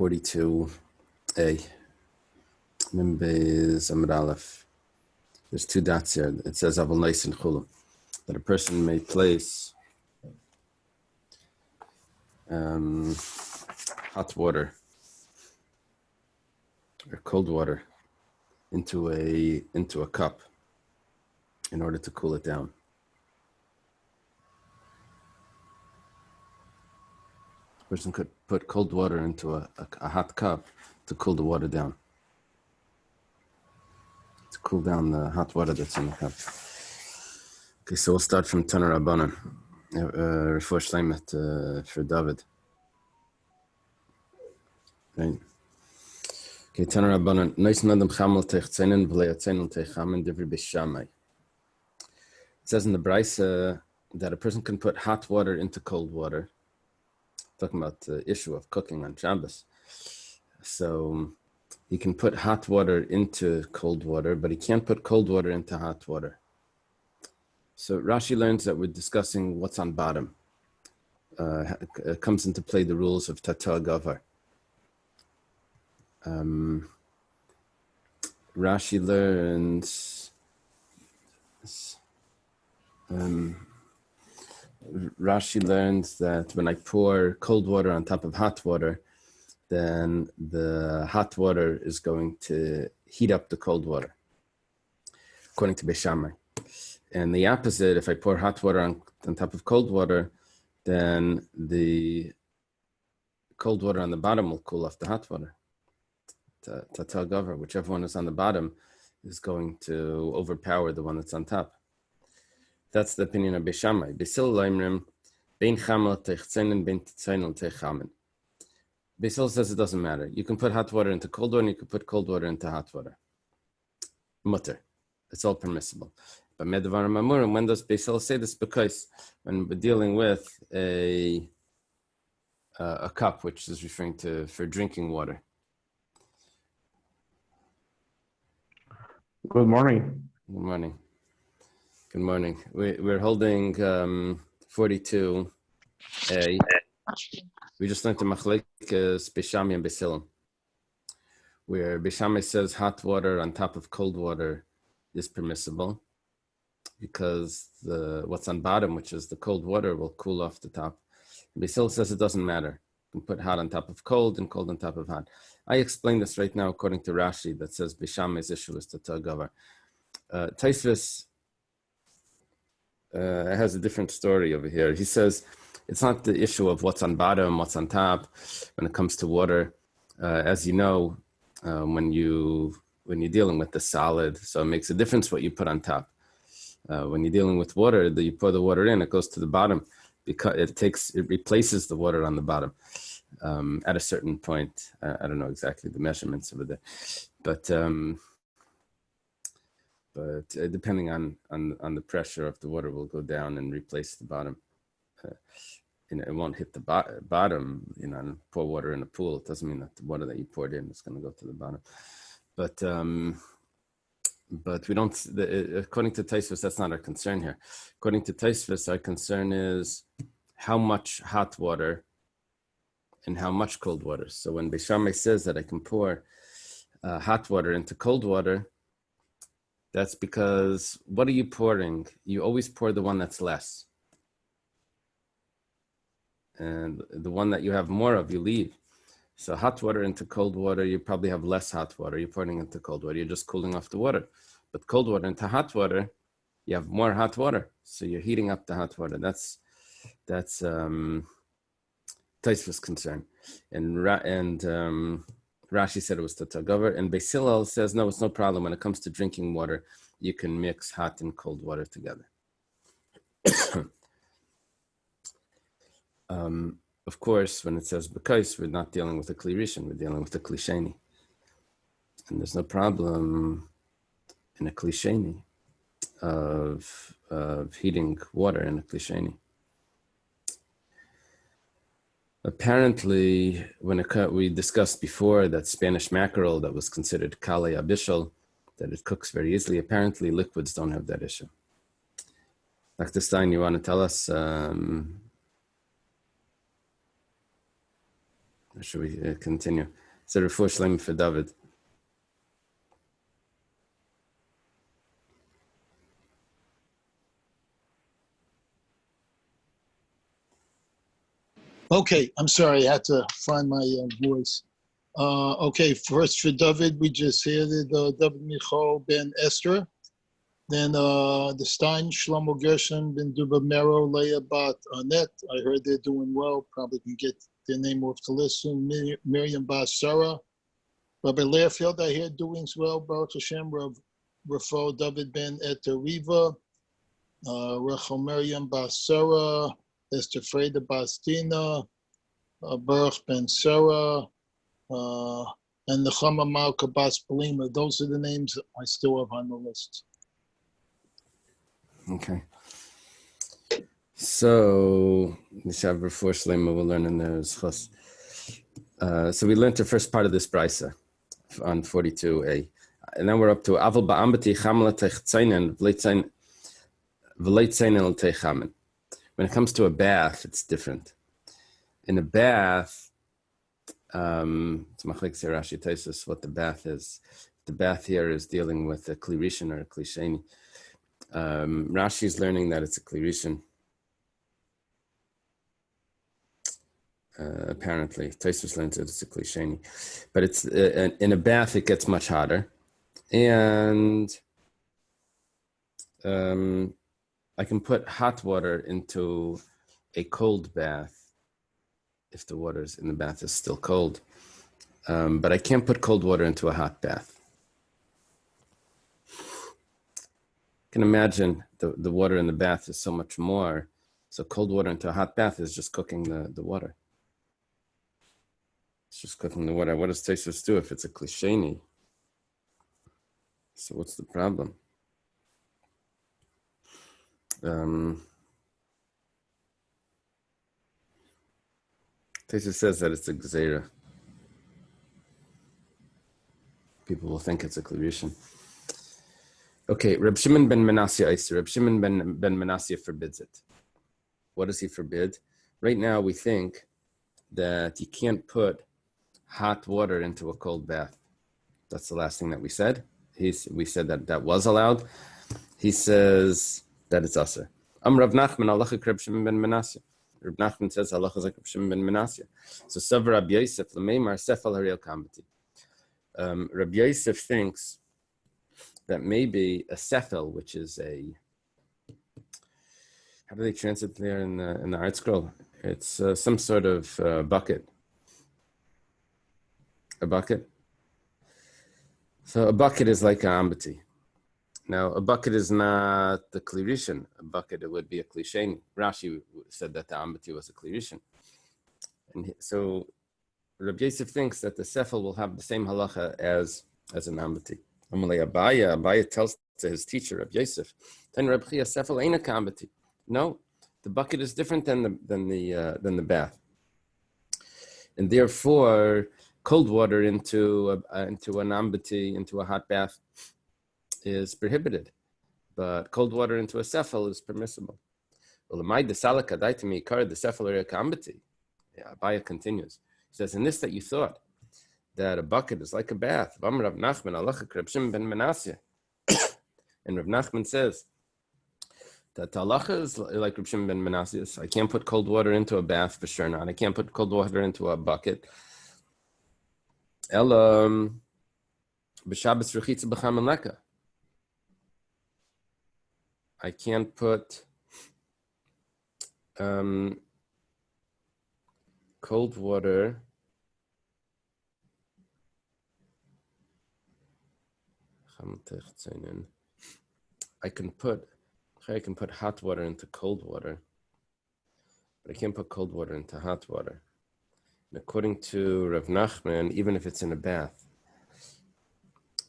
42a. Mimbez Amud Aleph. There's two dots here. It says Avol Nais and Chulu, that a person may place hot water or cold water into a cup in order to cool it down. A person could put cold water into a hot cup to cool the water down. To cool down the hot water that's in the cup. Okay, so we'll start from Taner Rabbanan. Refuah Shleimet for David. Right. Okay, Taner Rabbanan. Nois nadam chamel techzeinen v'leyatzenen techamen divri b'shamai. It says in the Brisa that a person can put hot water into cold water. Talking about the issue of cooking on Shabbos. So he can put hot water into cold water, but he can't put cold water into hot water. So Rashi learns that we're discussing what's on bottom. Comes into play the rules of Tata Gavar. Rashi learns that when I pour cold water on top of hot water, then the hot water is going to heat up the cold water, according to Beis Shammai. And the opposite, if I pour hot water on top of cold water, then the cold water on the bottom will cool off the hot water. Tatal Gavar, whichever one is on the bottom is going to overpower the one that's on top. That's the opinion of Beis Shammai. Beisil Laimrim, Bein Chamel Techzeinen, Bein Tetzeinen Techamen. Beisil says it doesn't matter. You can put hot water into cold water, and you can put cold water into hot water. Mutter. It's all permissible. But Medavar Mamurim, when does Beisil say this? Because when we're dealing with a cup, which is referring to for drinking water. Good morning. Good morning. Good morning. We're holding 42a. We just learned the Machlekes Beis Shammai and Beis Hillel, where Beis Shammai says hot water on top of cold water is permissible because what's on bottom, which is the cold water, will cool off the top. Beis Hillel says it doesn't matter. You can put hot on top of cold and cold on top of hot. I explain this right now according to Rashi that says Beis Shammai's issue is Tata Gavar. Taisvis has a different story over here. He says it's not the issue of what's on bottom, what's on top when it comes to water. As you know, when you're dealing with the solid, so it makes a difference what you put on top. When you're dealing with water, you pour the water in, it goes to the bottom because it replaces the water on the bottom at a certain point. I don't know exactly the measurements over there, but depending on the pressure of the water will go down and replace the bottom. It won't hit the bottom, and pour water in a pool. It doesn't mean that the water that you poured in is going to go to the bottom. But we don't, according to Taisvis, that's not our concern here. According to Taisvis, our concern is how much hot water and how much cold water. So when Beis Shammai says that I can pour hot water into cold water, that's because what are you pouring? You always pour the one that's less. And the one that you have more of, you leave. So hot water into cold water, you probably have less hot water. You're pouring into cold water. You're just cooling off the water. But cold water into hot water, you have more hot water. So you're heating up the hot water. That's Taisva's concern. And Rashi said it was Tata Gavar. And Beis Hillel says, no, it's no problem. When it comes to drinking water, you can mix hot and cold water together. Of course, when it says Bekais, we're not dealing with a Kli Rishon, we're dealing with a Kli Sheni. And there's no problem in a Kli Sheni of heating water in a Kli Sheni. Apparently, we discussed before that Spanish mackerel that was considered Kale Abishal, that it cooks very easily. Apparently, liquids don't have that issue. Dr. Stein, you want to tell us Or should we continue? So refuah shleima for David. Okay, I'm sorry, I had to find my voice. Okay, first for David, we just heard David Michal ben Esther. Then the Stein, Shlomo Gershon ben Duba Mero, Leah Bat Anet. I heard they're doing well. Probably can get their name off the list soon. Miriam Bas Sarah. Rabbi Learfield, I hear doing well. Baruch Hashem, Rafal David ben Eteriva. Rachel Miriam Bas Sarah. Esther Freda Bas Tina. Baruch ben Sarah. And the Chama Malka Bas Belima. Those are the names I still have on the list. Okay. So, Nishav Refuah Shleima, we'll learn in there. So we learned the first part of this brisa on 42a. And then we're up to Aval Ba'ambati Chamla Techzainen V'leitzainen L'Techamen. When it comes to a bath, it's different. In a bath, it's Machlek Rashi Taisus what the bath is. The bath here is dealing with a Kli Rishon or a Kli Sheni. Rashi is learning that it's a Kli Rishon. Apparently, Taisus learns that it's a Kli Sheni. But it's in a bath, it gets much hotter. And I can put hot water into a cold bath if the water in the bath is still cold. But I can't put cold water into a hot bath. You can imagine the water in the bath is so much more. So cold water into a hot bath is just cooking the water. It's just cooking the water. What does Taisus do if it's a Kli Sheni? So what's the problem? Taisus says that it's a Gzeira. People will think it's a Kli Rishon. Okay, Reb Shimon ben Manasseh Eiser. Reb Shimon ben Manasseh forbids it. What does he forbid? Right now we think that you can't put hot water into a cold bath. That's the last thing that we said. We said that was allowed. He says that it's asur. Rav Nachman halacha Reb Shimon ben Manasseh. Reb Nachman says halacha like Reb Shimon ben Manasseh. So Savar Rabbi Yosef l'meimar sefal hariel kambati. Rabbi Yosef thinks that maybe a sefel, which is how do they translate there in the art scroll? It's some sort of bucket. A bucket. So a bucket is like an ambati. Now a bucket is not the Kli Rishon. A bucket, it would be a Kli Sheni. Rashi said that the ambati was a Kli Rishon. And so Rabbi Yosef thinks that the sefel will have the same halacha as an ambati. Abaya tells to his teacher, Rabbi Yosef, no, the bucket is different than the bath, and therefore cold water into an ambati, into a hot bath, is prohibited, but cold water into a sefel is permissible. Abaya continues. He says, in this that you thought that a bucket is like a bath. And Rav Nachman says that halacha is like Reb Shimon ben Manasseh. I can't put cold water into a bath for sure not. I can't put cold water into a bucket. B'Shabbos rechitza b'chamen leka. I can't put cold water I can put hot water into cold water, but I can't put cold water into hot water. And according to Rav Nachman, even if it's in a bath,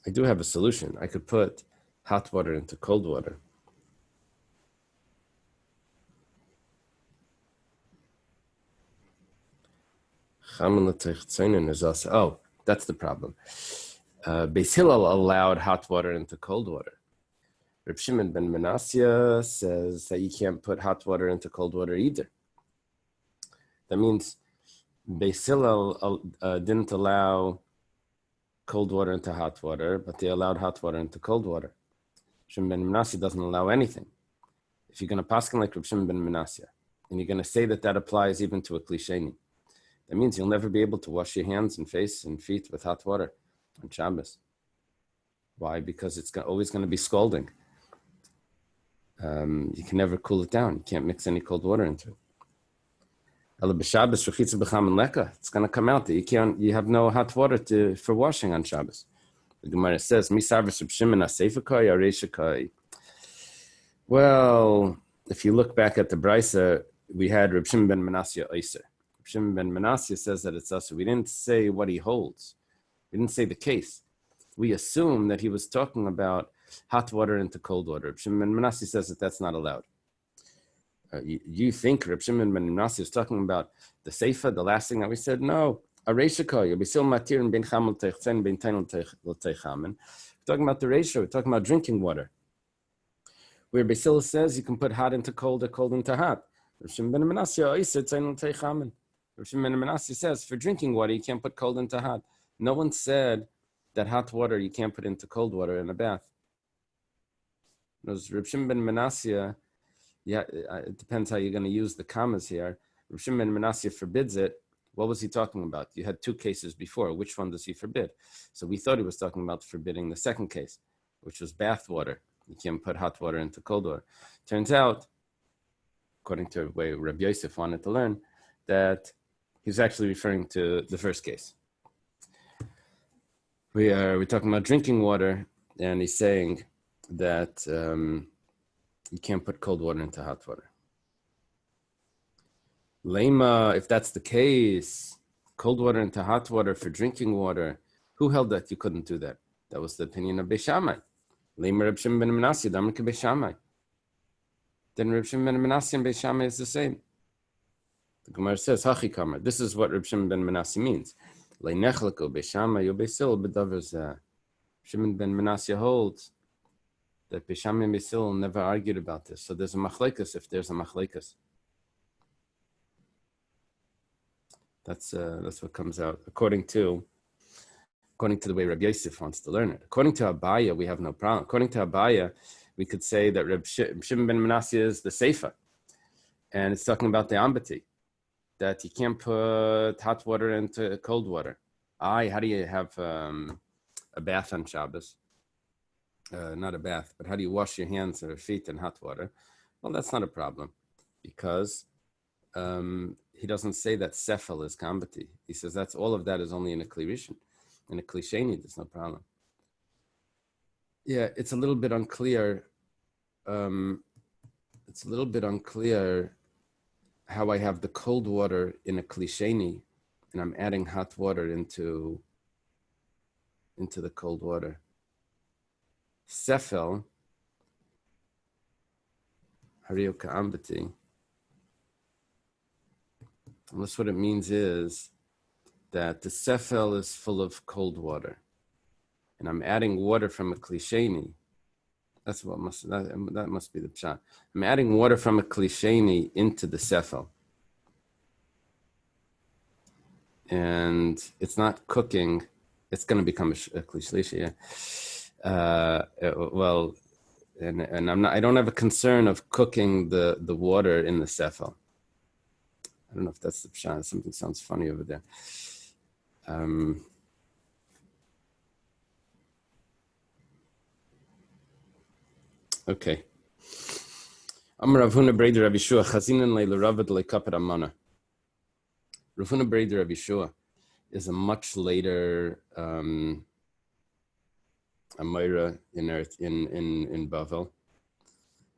I do have a solution. I could put hot water into cold water. Oh, that's the problem. Beis Hillel allowed hot water into cold water. Reb Shimon ben Manasseh says that you can't put hot water into cold water either. That means Beis Hillel didn't allow cold water into hot water, but they allowed hot water into cold water. Shimon ben Manasseh doesn't allow anything. If you're going to paskin like Reb Shimon ben Manasseh, and you're going to say that that applies even to a klisheni, that means you'll never be able to wash your hands and face and feet with hot water on Shabbos. Why? Because it's always going to be scalding. You can never cool it down. You can't mix any cold water into it. It's going to come out that you have no hot water for washing on Shabbos. The Gemara says, well, if you look back at the Brisa, we had Reb Shimon ben Manasseh Eiser. Reb Shimon ben Manasseh says that it's us. We didn't say what he holds. We didn't say the case. We assume that he was talking about hot water into cold water. Reb Shimon ben Manasseh says that that's not allowed. You think Reb Shimon ben Manasseh is talking about the Seifa, the last thing that we said? No. We're talking about the ratio. We're talking about drinking water. Where Basil says you can put hot into cold or cold into hot. Reb Shimon ben Manasseh says for drinking water you can't put cold into hot. No one said that hot water you can't put into cold water in a bath. Reb Shimon ben Manasseh, it depends how you're going to use the commas here. Reb Shimon ben Manasseh forbids it. What was he talking about? You had two cases before. Which one does he forbid? So we thought he was talking about forbidding the second case, which was bath water. You can't put hot water into cold water. Turns out, according to the way Rabbi Yosef wanted to learn, that he's actually referring to the first case. We're talking about drinking water, and he's saying that you can't put cold water into hot water. Lema, if that's the case, cold water into hot water for drinking water, who held that you couldn't do that? That was the opinion of Beis Shammai. Lema Reb Shimon ben Manasseh, Damar ke Beis Shammai. Then Reb Shimon ben Manasseh and Beis Shammai is the same. The Gemara says, Hachi Kamar. This is what Reb Shimon ben Manasseh means. Leinechleko Beis Shammai u Beis Hillel b'davar zeh. Shimon ben Manasseh holds that Beis Shammai and Beis Hillel never argued about this. So there's a machlekes if there's a machlekes. That's what comes out according to the way Rabbi Yosef wants to learn it. According to Abaya, we have no problem. According to Abaya, we could say that Reb Shimon ben Manasseh is the Seifa, and it's talking about the Ambati, that you can't put hot water into cold water. How do you have a bath on Shabbos? Not a bath, but how do you wash your hands or feet in hot water? Well, that's not a problem, because he doesn't say that Sefel is Kambati. He says that's all of that is only in a Kli Rishon. In a Kli Sheni, there's no problem. Yeah, it's a little bit unclear. It's a little bit unclear how I have the cold water in a Kli Sheni and I'm adding hot water into the cold water. Sefel, Hariyo Ka'ambati. Unless what it means is that the Sefel is full of cold water, and I'm adding water from a klisheni. That must be the pshat. I'm adding water from a klisheni into the Sefel, and it's not cooking. It's going to become a klishlishi. Well, and I don't have a concern of cooking the water in the Sefel. I don't know if that's the pshat. Something sounds funny over there. Okay. Amar Rav Huna Breder Rav Yeshua Chazinin le'Ravad le'Kaped Amana. Rav Huna Breder Rav Yeshua is a much later Amira in Bavel,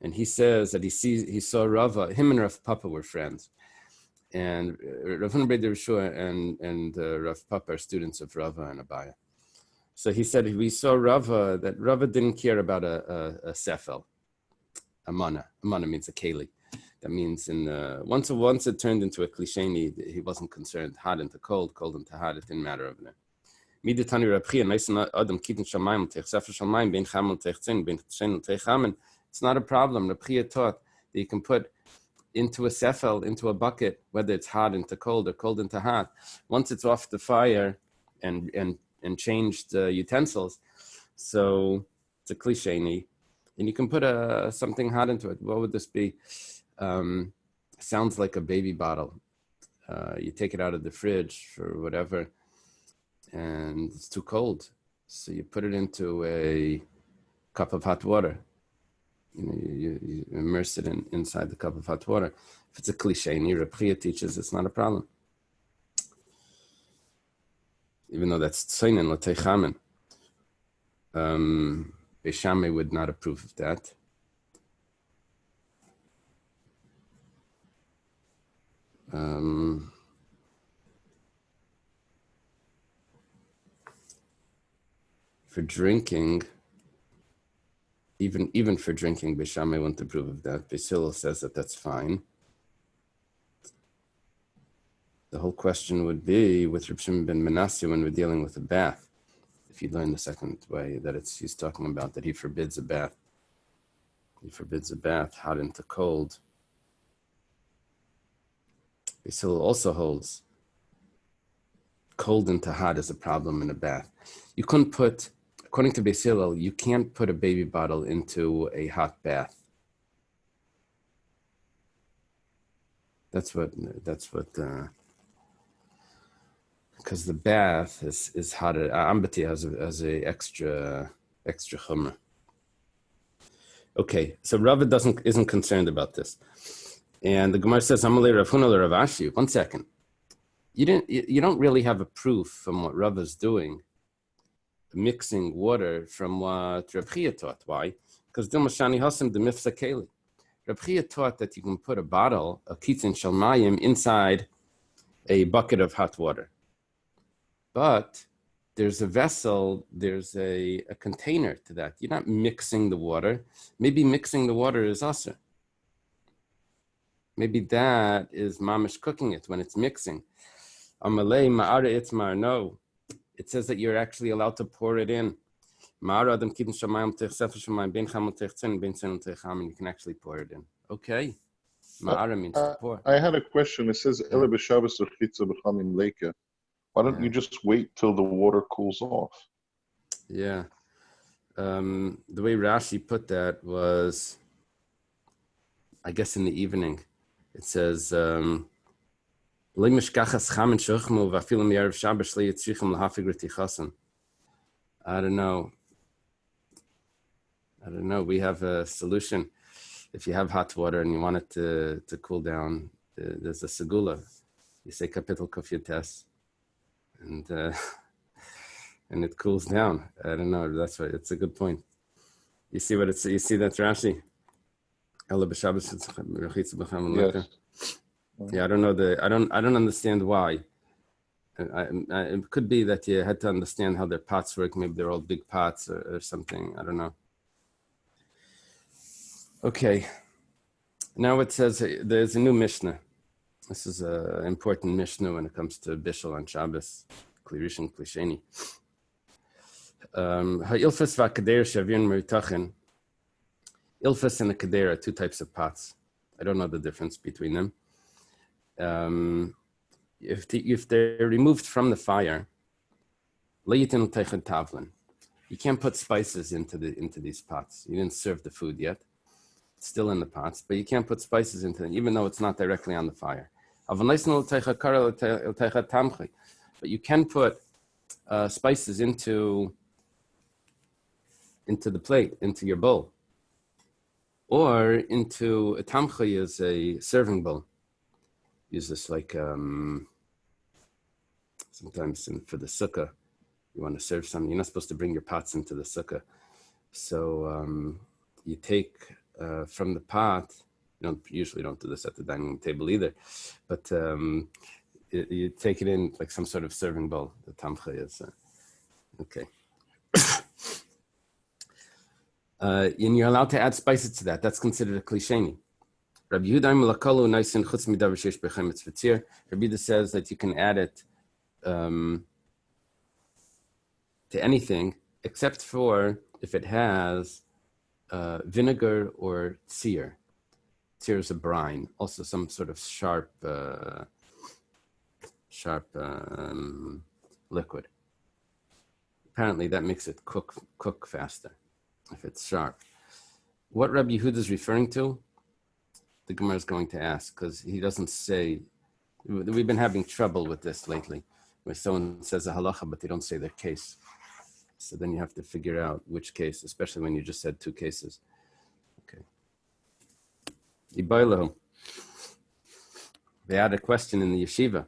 and he says that he saw Rava. Him and Rav Papa were friends. And Rav Huna Breder Rav Yeshua and Rav Papa are students of Rava and Abaya. So he said we saw Rava, that Rava didn't care about a sefel, a mana. A mana means a keli. That means once it turned into a klisheni, he wasn't concerned. Hot into cold, cold into hot. It didn't matter over there. It's not a problem. Rabbi taught that you can put into a sefel, into a bucket, whether it's hot into cold or cold into hot. Once it's off the fire and changed utensils, so it's a klisheni, and you can put something hot into it. What would this be? Sounds like a baby bottle. You take it out of the fridge for whatever, and it's too cold, so you put it into a cup of hot water. You immerse it inside the cup of hot water. If it's a klisheni, Reb Chia teaches it's not a problem, even though that's tzainin l'teichamin. Beis Shammai would not approve of that. For drinking, even for drinking, Beis Shammai won't approve of that. Beis Hillel says that that's fine. The whole question would be with Reb Shimon ben Manasseh when we're dealing with a bath. If you learn the second way, that he's talking about that he forbids a bath. He forbids a bath, hot into cold. Beis Hillel also holds cold into hot is a problem in a bath. You couldn't put, according to Beis Hillel, you can't put a baby bottle into a hot bath. That's what, because the bath is hotter. Ambati has a extra chumrah. Okay, so Rava isn't concerned about this, and the Gemara says, "Amalei Rav Huna Rav Ashi." 1 second, you don't really have a proof from what Rava's doing, mixing water, from what Reb Chia taught. Why? Because Dilmashani Hasim the Mifsa Keli. Reb Chia taught that you can put a bottle, a kitzin shalmayim, inside a bucket of hot water. But there's a vessel, there's a container to that. You're not mixing the water. Maybe mixing the water is asur. Maybe that is mamish cooking it when it's mixing. Amalei ma'ara itzmar, no. It says that you're actually allowed to pour it in. Ma'ara adam kidin shamayim teich sefer shamayim ben chamel teich tzin ben tzin teich hamin. You can actually pour it in. Okay. Ma'ara means to pour. I had a question. It says Ele b'Shabbos urchitza b'chamim leika. Why don't you just wait till the water cools off? Yeah. The way Rashi put that was, I guess, in the evening. It says, I don't know. We have a solution. If you have hot water and you want it to cool down, there's a segula. You say kapitel kufyates. And it cools down. I don't know. That's right. It's a good point. You see what it's. You see that's Rashi. Yes. Yeah, I don't know I don't understand why. It could be that you had to understand how their pots work. Maybe they're all big pots or something. I don't know. Okay. Now it says there's a new Mishnah. This is an important Mishnah when it comes to Bishul on Shabbos, Klirishin, Klisheni. Ha'ilfas v'akader shavin meritachin. Ilfas and a kader are two types of pots. I don't know the difference between them. If they're removed from the fire, le'itin teichet tavlin. You can't put spices into these pots. You didn't serve the food yet. It's still in the pots, but you can't put spices into them, even though it's not directly on the fire. But you can put spices into the plate, into your bowl, or into a tamchi is a serving bowl. Use this like sometimes for the sukkah, you want to serve something. You're not supposed to bring your pots into the sukkah, so you take from the pot. You usually don't do this at the dining room table either, but you take it in like some sort of serving bowl. The tamcha is okay. And you're allowed to add spices to that. That's considered a klisheni. Rabbi Yehuda says that you can add it to anything except for if it has vinegar or tzir. tears of brine, also some sort of sharp liquid. Apparently that makes it cook faster if it's sharp. What Rabbi Yehuda is referring to, the Gemara is going to ask, because he doesn't say. We've been having trouble with this lately, where someone says a halacha, but they don't say their case. So then you have to figure out which case, especially when you just said two cases. Okay. They had a question in the yeshiva.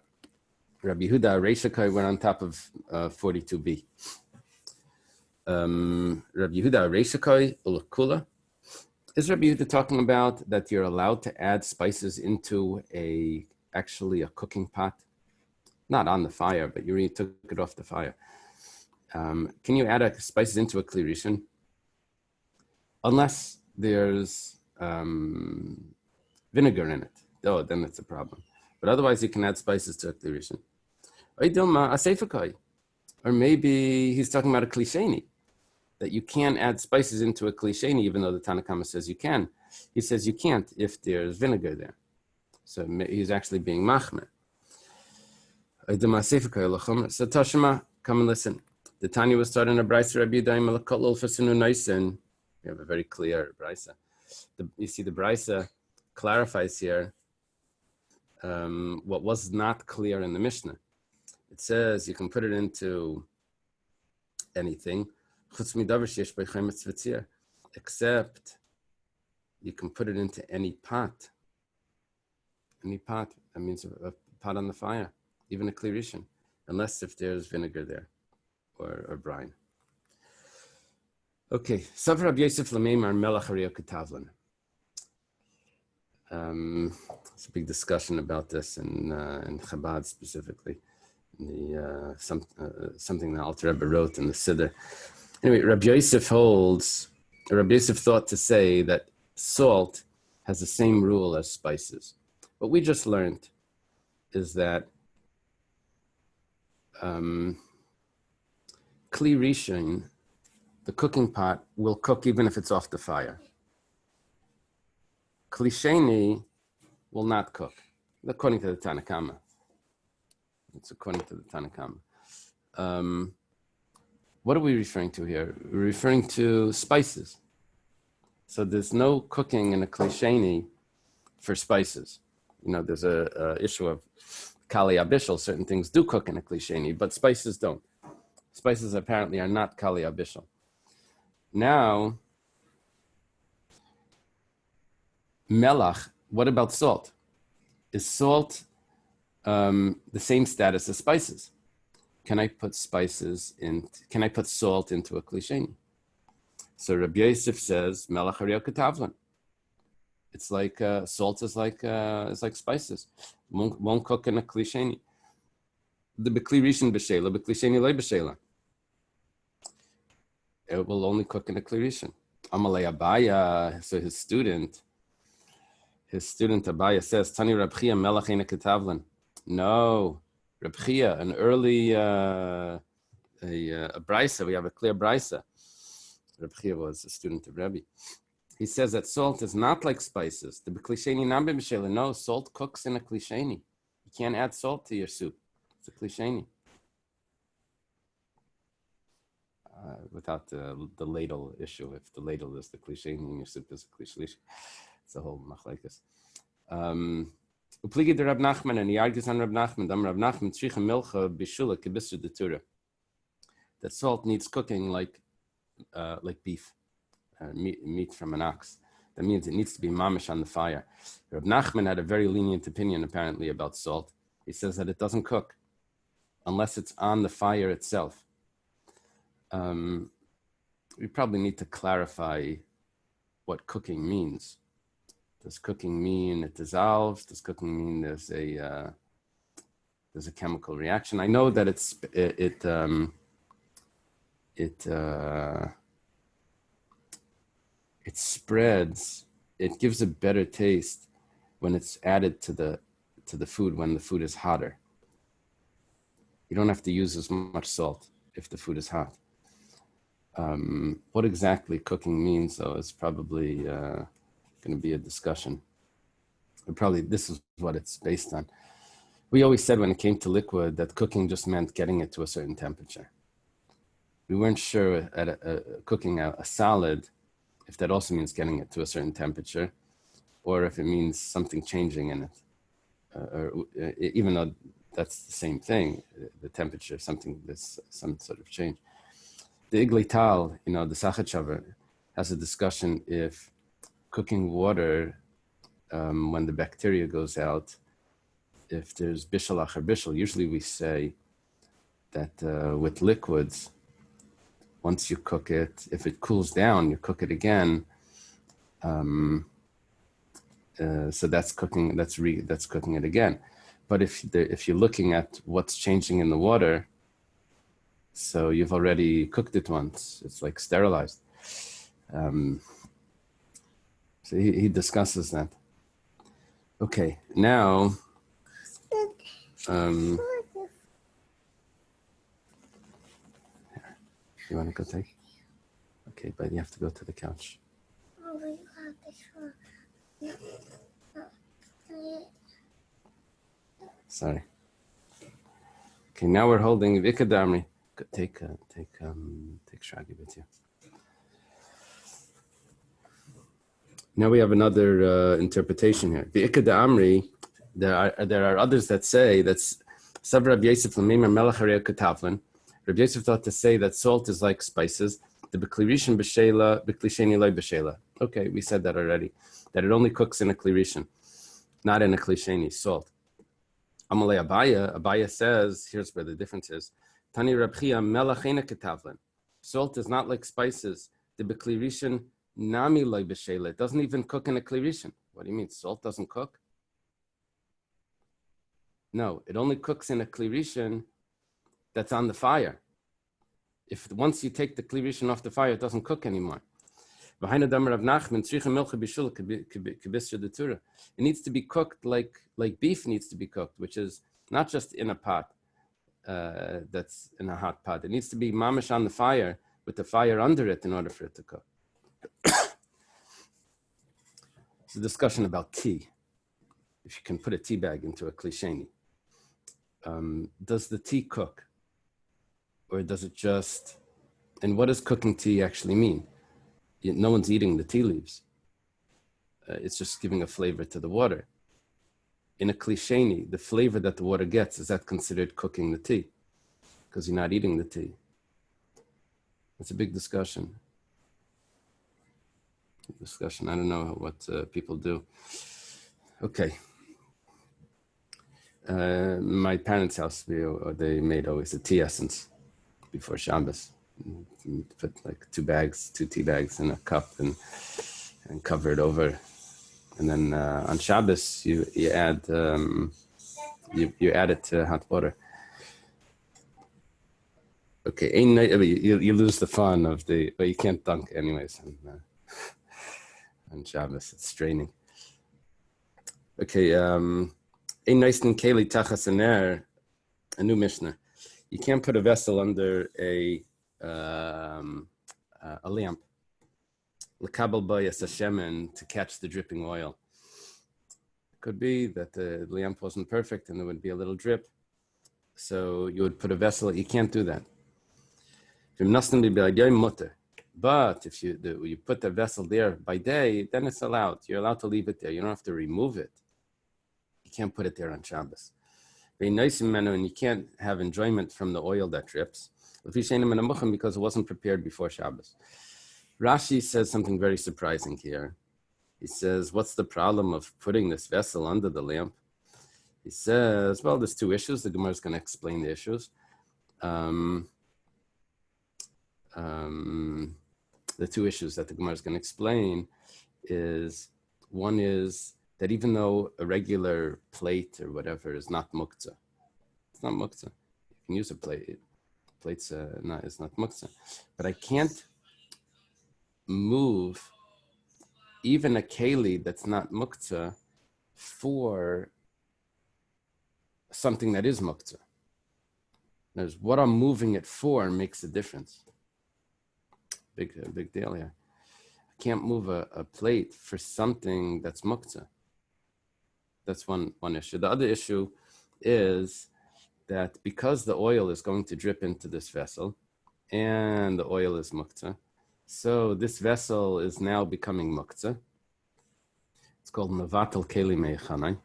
Rabbi Yehuda Reishakai went on top of 42b. Rabbi Yehuda Reishakai ulakula. Is Rabbi Yehuda talking about that you're allowed to add spices into actually a cooking pot? Not on the fire, but you already took it off the fire. Can you add spices into a kli rishon? Unless there's vinegar in it. Oh, then it's a problem. But otherwise, you can add spices to a kli rishon. Or maybe he's talking about a kli sheni, that you can add spices into a kli sheni, even though the Tanna Kama says you can. He says you can't if there's vinegar there. So he's actually being machmer. So Tashma, come and listen. The Tanya was taught in a brisa Rabbi Yehuda Melakol Fasinu Naisen. We have a very clear brisa. You see, the brisa clarifies here what was not clear in the Mishnah. It says you can put it into anything, except you can put it into any pot. Any pot, that means a pot on the fire, even a kli rishon, unless if there's vinegar there or brine. Okay, Sav Rabbi Yosef Lameimar Melach Hariyah Ketavlan. It's a big discussion about this in Chabad specifically. Something the Alter Rebbe wrote in the Siddur. Anyway, Rabbi Yosef thought to say that salt has the same rule as spices. What we just learned is that kli rishon, the cooking pot, will cook even if it's off the fire. Kli sheni will not cook, according to the Tanna Kama. It's according to the Tanna Kama. What are we referring to here? We're referring to spices. So there's no cooking in a kli sheni for spices. You know, there's a issue of kali abishal. Certain things do cook in a kli sheni, but spices don't. Spices apparently are not kali abishal. Now, melach, what about salt? Is salt the same status as spices? Can I put salt into a kli sheni? So Rabbi Yosef says, melach hariyah ketavlan. It's like salt is like spices. Won't cook in a kli sheni. The bekli rishon b'sheila, bekli sheni lo b'sheila. It will only cook in a kli rishon. Amalei Abaya, so his student Abaya says, Tani Reb Chia melach eina ketavlan. No, Reb Chia, an early a brisa. We have a clear brisa. Reb Chia was a student of Rebbe. He says that salt is not like spices. The bekli sheni nam b'mishela. No, salt cooks in a kli sheni. You can't add salt to your soup. It's a kli sheni. Without the ladle issue, if the ladle is the kli sheni and your soup is a kli shlishi, it's a whole machlekes. Upligi de Rab Nachman, and he argues on Rab Nachman. Dam Rab Nachman tzricha milcha bishula kibisur de Torah. That salt needs cooking like beef, meat from an ox. That means it needs to be mamish on the fire. Rab Nachman had a very lenient opinion apparently about salt. He says that it doesn't cook unless it's on the fire itself. We probably need to clarify what cooking means. Does cooking mean it dissolves? Does cooking mean there's a chemical reaction? I know that it spreads. It gives a better taste when it's added to the food when the food is hotter. You don't have to use as much salt if the food is hot. What exactly cooking means, though, is probably going to be a discussion. Probably this is what it's based on. We always said when it came to liquid that cooking just meant getting it to a certain temperature. We weren't sure at cooking a salad if that also means getting it to a certain temperature, or if it means something changing in it, even though that's the same thing, the temperature, there's some sort of change. The Iglital, the Sachachaver, has a discussion if cooking water, when the bacteria goes out, if there's bishul acher bishul. Usually we say that with liquids, once you cook it, if it cools down, you cook it again. So that's cooking. That's cooking it again. But if you're looking at what's changing in the water, so you've already cooked it once. It's like sterilized. So he discusses that. Okay, now. You want to go take? Okay, but you have to go to the couch. Sorry. Okay, now we're holding Vikadamri. Take Shragi with you. Now we have another interpretation here. Vikadamri. There are others that say that's Sav Rabbi Yosef Lameimer Melech Harei Katavlin. Rabbi Yosef thought to say that salt is like spices. The B'klirishin b'sheila, b'klisheni loy b'sheila. Okay, we said that already. That it only cooks in a klirishin, not in a klisheni, salt. Amalei Abaya says, here's where the difference is. Tani Rab Chia Melech Eina Katavlin. Salt is not like spices. The b'klirishin nami loy b'sheila. It doesn't even cook in a klirishin. What do you mean? Salt doesn't cook? No, it only cooks in a klirishin that's on the fire. If once you take the klirishin off the fire, it doesn't cook anymore. It needs to be cooked like beef needs to be cooked, which is not just in a pot that's in a hot pot. It needs to be mamish on the fire with the fire under it in order for it to cook. It's a discussion about tea. If you can put a tea bag into a klisheni. Does the tea cook? Or does it just, and what does cooking tea actually mean? No one's eating the tea leaves. It's just giving a flavor to the water. In a klisheni, the flavor that the water gets, is that considered cooking the tea? Because you're not eating the tea. It's a big discussion. I don't know what people do. Okay. My parents' house, they made always a tea essence before Shabbos. Put like two tea bags in a cup and cover it over. And then on Shabbos, you add you add it to hot water. Okay, you lose the fun of but you can't dunk anyways on Shabbos. It's straining. Okay, ein neisten keli tachas aner, a new Mishnah. You can't put a vessel under a lamp, l'kabel bayas hashemen, to catch the dripping oil. It could be that the lamp wasn't perfect and there would be a little drip. So you would put a vessel, you can't do that. But if you put the vessel there by day, then it's allowed. You're allowed to leave it there. You don't have to remove it. You can't put it there on Shabbos. And you can't have enjoyment from the oil that drips because it wasn't prepared before Shabbos. Rashi says something very surprising here. He says, what's the problem of putting this vessel under the lamp? He says, well, there's two issues. The Gemara is going to explain the issues. The two issues that the Gemara is going to explain is, one is that even though a regular plate or whatever is not muktzah, it's not muktzah. You can use a plate. Plate's it's not muktzah. But I can't move even a keli that's not muktzah for something that is muktzah. There's what I'm moving it for makes a difference. Big deal here. I can't move a plate for something that's muktzah. That's one issue. The other issue is that because the oil is going to drip into this vessel, and the oil is muktzah, so this vessel is now becoming muktzah. It's called mevatel keli mechanai.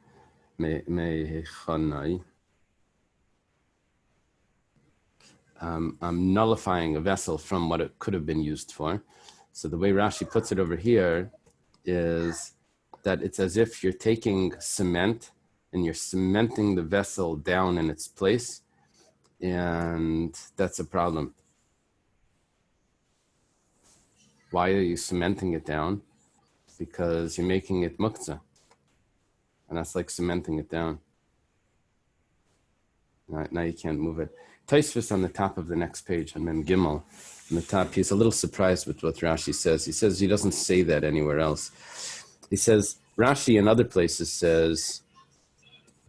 I'm nullifying a vessel from what it could have been used for. So the way Rashi puts it over here is that it's as if you're taking cement and you're cementing the vessel down in its place, and that's a problem. Why are you cementing it down? Because you're making it muktzah, and that's like cementing it down. Now you can't move it. Taisvis on the top of the next page, on Mem Gimel, on the top, he's a little surprised with what Rashi says. He says he doesn't say that anywhere else. He says, Rashi in other places says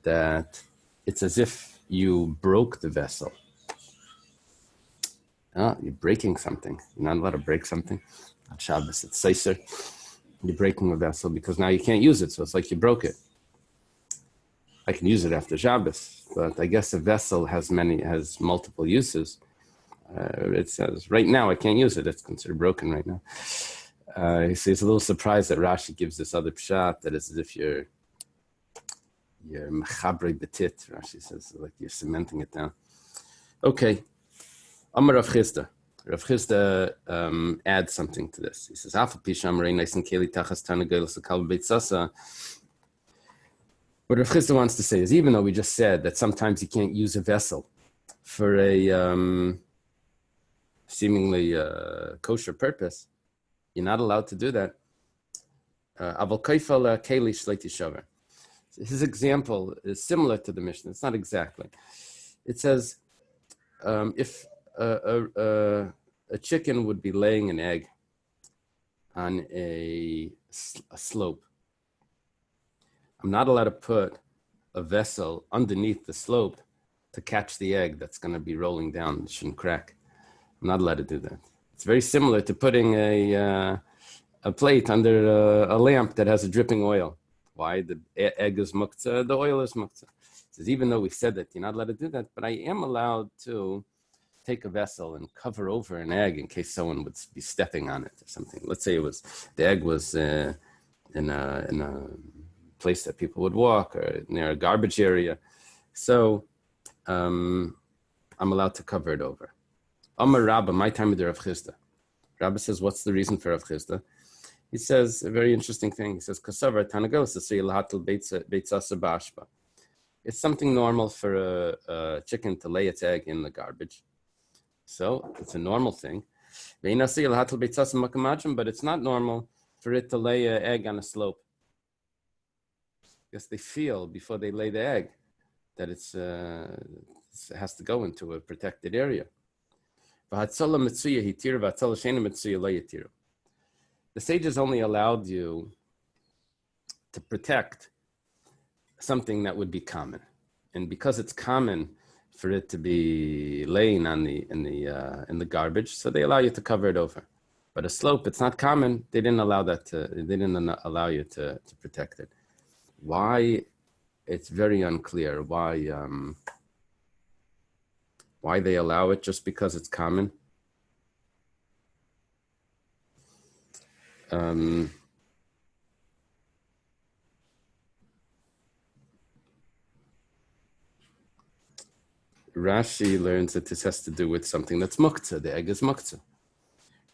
that it's as if you broke the vessel. Oh, you're breaking something. You're not allowed to break something. On Shabbos, it's Seiser. You're breaking a vessel because now you can't use it, so it's like you broke it. I can use it after Shabbos, but I guess a vessel has multiple uses. It says, right now I can't use it. It's considered broken right now. He's a little surprised that Rashi gives this other pshat, that it's as if you're mechabre betit. Rashi says, like you're cementing it down. Okay. Amar Rav Chisda. Rav Chisda adds something to this. He says, what Rav Chisda wants to say is, even though we just said that sometimes you can't use a vessel for a seemingly kosher purpose, you're not allowed to do that. His example is similar to the Mishnah. It's not exactly. It says, if a chicken would be laying an egg on a slope, I'm not allowed to put a vessel underneath the slope to catch the egg that's going to be rolling down. It shouldn't crack. I'm not allowed to do that. It's very similar to putting a plate under a lamp that has a dripping oil. Why? The egg is muktzah, the oil is muktzah. It says, even though we said that you're not allowed to do that, but I am allowed to take a vessel and cover over an egg in case someone would be stepping on it or something. Let's say the egg was in a place that people would walk or near a garbage area. So I'm allowed to cover it over. Amar Rabba, my time with the Rav Chisda. Rabba says, what's the reason for Rav Chisda? He says a very interesting thing. He says, Kasavar Tanagos, it's something normal for a chicken to lay its egg in the garbage. So it's a normal thing. But it's not normal for it to lay an egg on a slope. Because they feel before they lay the egg that it has to go into a protected area. The sages only allowed you to protect something that would be common, and because it's common for it to be laying in the garbage, so they allow you to cover it over. But a slope, it's not common. They didn't allow allow you to protect it. Why? It's very unclear why they allow it, just because it's common. Rashi learns that this has to do with something that's muktzah. The egg is muktzah.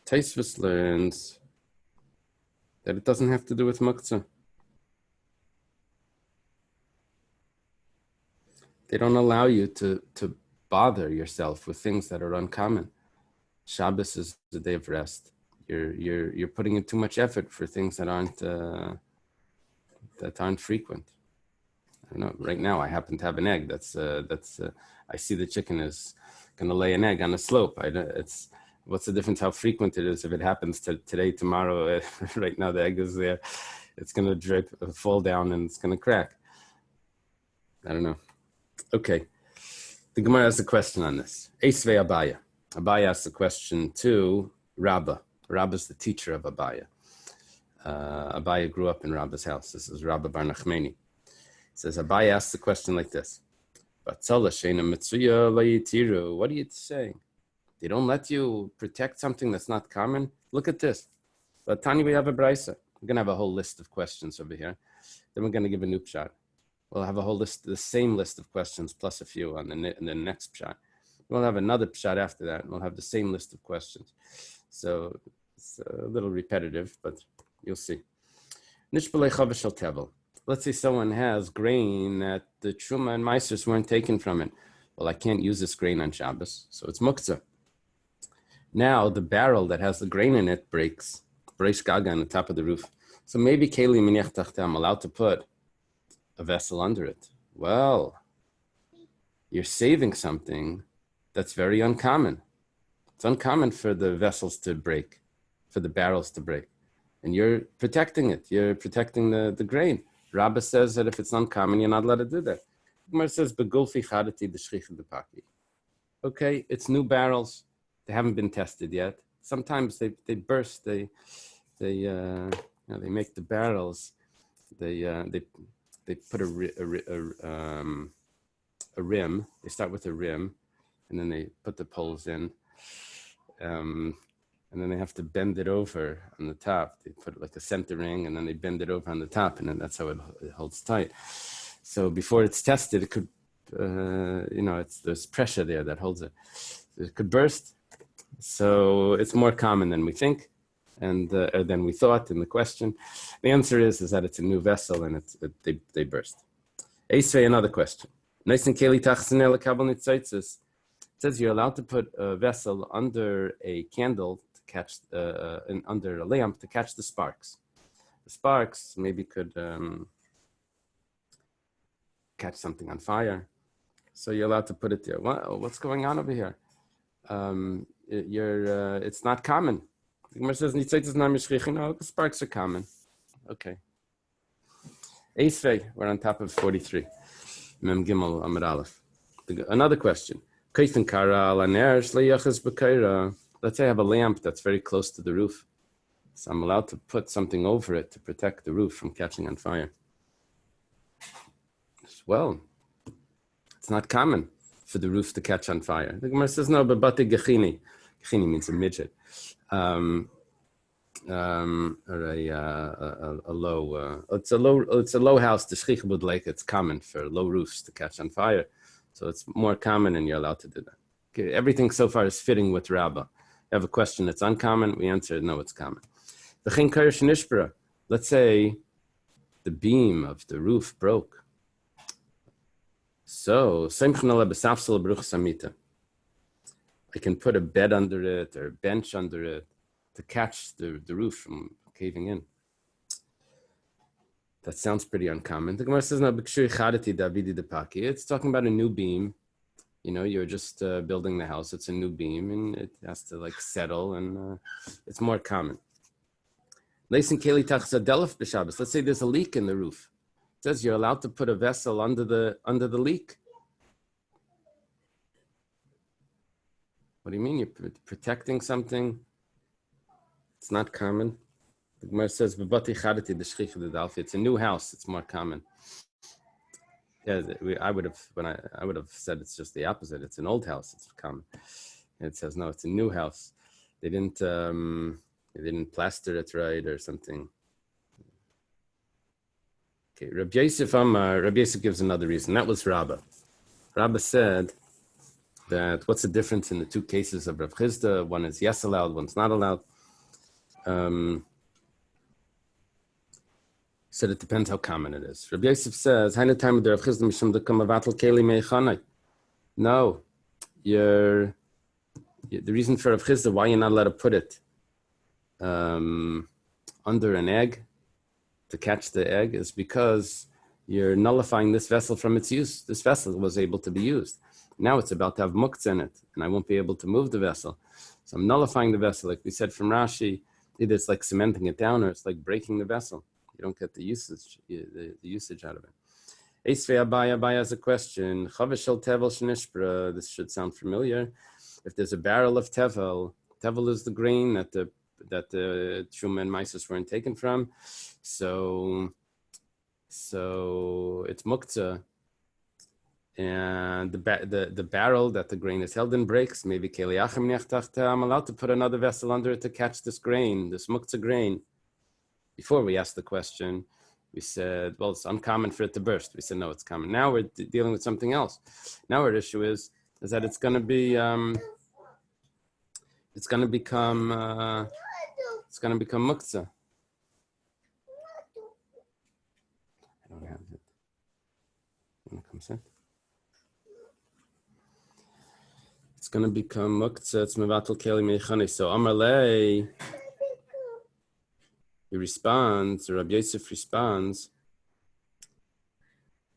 Taisvis learns that it doesn't have to do with muktzah. They don't allow you to bother yourself with things that are uncommon. Shabbos is the day of rest. You're putting in too much effort for things that aren't frequent. I don't know. Right now, I happen to have an egg. I see the chicken is going to lay an egg on a slope. What's the difference how frequent it is? If it happens today, tomorrow, right now the egg is there, it's going to fall down, and it's going to crack. I don't know. Okay. The Gemara has a question on this. Eisvei Abaya. Abaya asks a question to Rabbah. Rabbah's the teacher of Abaya. Abaya grew up in Rabbah's house. This is Rabbah Bar Nachmani. says Abai asks the question like this. What are you saying? They don't let you protect something that's not common? Look at this. But Tanya, we have a brisa. We're going to have a whole list of questions over here. Then we're going to give a new pshat. We'll have a whole list, the same list of questions plus a few on the next pshat. We'll have another pshat after that, and we'll have the same list of questions. So it's a little repetitive, but you'll see. Let's say someone has grain that the truma and meisers weren't taken from it. Well, I can't use this grain on Shabbos, so it's muktzah. Now the barrel that has the grain in it breaks gaga on the top of the roof. So maybe keli miniach tachta, I'm allowed to put a vessel under it. Well, you're saving something that's very uncommon. It's uncommon for the vessels to break, for the barrels to break. And you're protecting it. You're protecting the grain. Rabbah says that if it's uncommon, you're not allowed to do that. Gemara says, "Begulfi chadati d'shchicha d'paki." Okay, it's new barrels. They haven't been tested yet. Sometimes they burst. They make the barrels. They put a rim. They start with a rim, and then they put the poles in. And then they have to bend it over on the top. They put like a center ring, and then they bend it over on the top, and then that's how it holds tight. So before it's tested, it could, there's pressure there that holds it. It could burst. So it's more common than we think, and than we thought in the question. The answer is that it's a new vessel, and they burst. Eisvei, another question. It says you're allowed to put a vessel under a candle to catch, under a lamp to catch the sparks. The sparks maybe could catch something on fire. So you're allowed to put it there. What's going on over here? It's not common. The Gemara says, no, the sparks are common. Okay. Eisvei, we're on top of 43. Mem Gimel Amud Aleph. Another question. Let's say I have a lamp that's very close to the roof. So I'm allowed to put something over it to protect the roof from catching on fire. Well, it's not common for the roof to catch on fire. The Gemara says, no, but bati gechini. Gechini means a midget. Or a low, it's a low house. The shchicha like it's common for low roofs to catch on fire. So it's more common, and you're allowed to do that. Okay, everything so far is fitting with Rabbah. You have a question that's uncommon, we answer, no, it's common. Let's say the beam of the roof broke. So, I can put a bed under it or a bench under it to catch the roof from caving in. That sounds pretty uncommon. The Gemara says, no, it's talking about a new beam. You're just building the house. It's a new beam, and it has to settle, and it's more common. Let's say there's a leak in the roof. It says you're allowed to put a vessel under the leak. What do you mean? You're protecting something? It's not common. The Gemara says, it's a new house. It's more common. Yeah, I would have said it's just the opposite. It's an old house. It's common. And it says no. It's a new house. They didn't plaster it right or something. Okay, Rabbi Yosef gives another reason. That was Rabbah. Rabbah said that what's the difference in the two cases of Rav Chisda? One is yes allowed, one's not allowed. Said it depends how common it is. Rabbi Yosef says, no, the reason for Rav Chisda, why you're not allowed to put it under an egg to catch the egg, is because you're nullifying this vessel from its use. This vessel was able to be used. Now it's about to have muktzah in it, and I won't be able to move the vessel. So I'm nullifying the vessel. Like we said from Rashi, either it's like cementing it down or it's like breaking the vessel. You don't get the usage out of it. Eisvei Abaya has a question. This should sound familiar. If there's a barrel of tevel is the grain that the truma and meisus weren't taken from. So So it's muktzah. And the barrel that the grain is held in breaks. Maybe I'm allowed to put another vessel under it to catch this grain, this muktzah grain. Before we asked the question, we said, well, it's uncommon for it to burst. We said, no, it's common. Now we're dealing with something else. Now our issue is that it's going to be, it's going to become muktzah. I don't have it. When it comes in. It's going to become muktzah. It's mevatel keli meichane. So Amar lei, he responds, or Rabbi Yosef responds,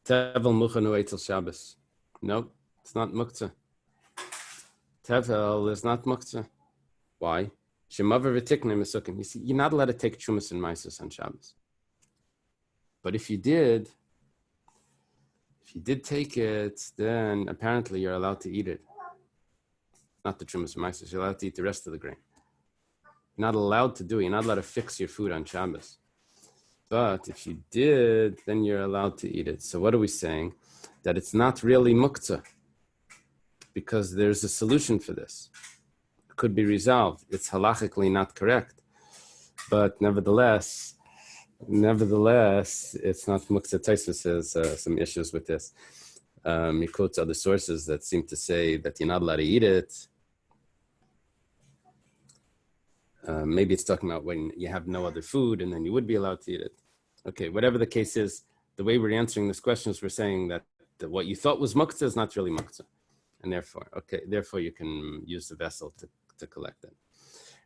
Tevel muchanu eitel Shabbos. Nope, it's not muktzah. Tevel is not muktzah. Why? Shemaver v'tikne mesukim. You see, you're not allowed to take chumas and maisus on Shabbos. But if you did take it, then apparently you're allowed to eat it. Not the chumas and maisus. You're allowed to eat the rest of the grain. You're not allowed to do it. You're not allowed to fix your food on Shabbos. But if you did, then you're allowed to eat it. So what are we saying? That it's not really muktzah. Because there's a solution for this. It could be resolved. It's halachically not correct. But nevertheless, it's not muktzah. Tosfos has some issues with this. He quotes other sources that seem to say that you're not allowed to eat it. Maybe it's talking about when you have no other food and then you would be allowed to eat it. Okay, whatever the case is, the way we're answering this question is we're saying that what you thought was muktzah is not really muktzah. And therefore you can use the vessel to collect it.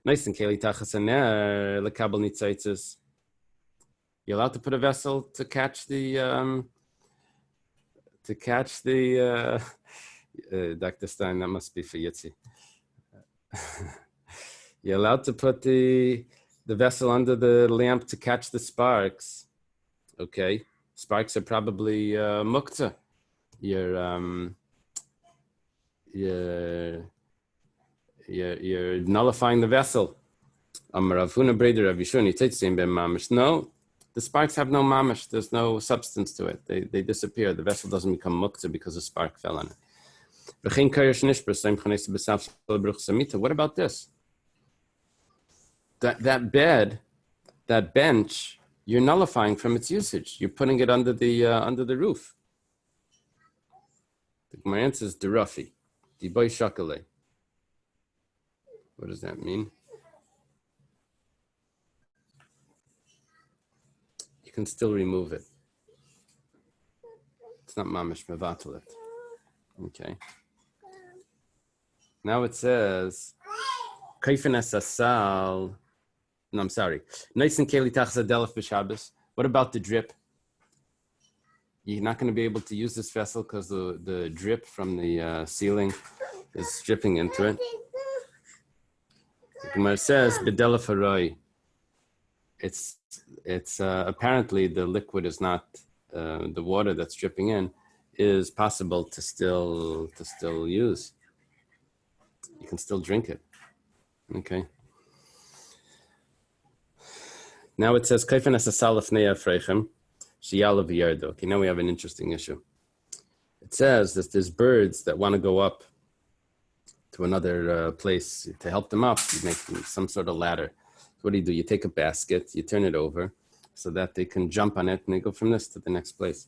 Nice and keli tachas aner lekabel nitzaitzes. You're allowed to put a vessel to catch the Dr. Stein, that must be for Yitzi. You're allowed to put the vessel under the lamp to catch the sparks. Okay, sparks are probably muktzah. You're nullifying the vessel. No, the sparks have no mamash. There's no substance to it. They disappear. The vessel doesn't become muktzah because a spark fell on it. What about this? That bench, you're nullifying from its usage. You're putting it under the roof. The Gemara answers derafi, diboy shakale. What does that mean? You can still remove it. It's not mamish mevatel it. Okay. Now it says kaifin asasal. No, I'm sorry. Nice and keli tachza delef b'Shabbos. What about the drip? You're not going to be able to use this vessel because the drip from the ceiling is dripping into it. The Gemara says b'delef haroi. It's apparently the liquid is not the water that's dripping in is possible to still use. You can still drink it. Okay. Now it says kaifin asasal lefnei afreichem sheyalav v'yardo. Okay, now we have an interesting issue. It says that there's birds that want to go up to another place. To help them up, you make some sort of ladder. What do? You take a basket, you turn it over so that they can jump on it and they go from this to the next place.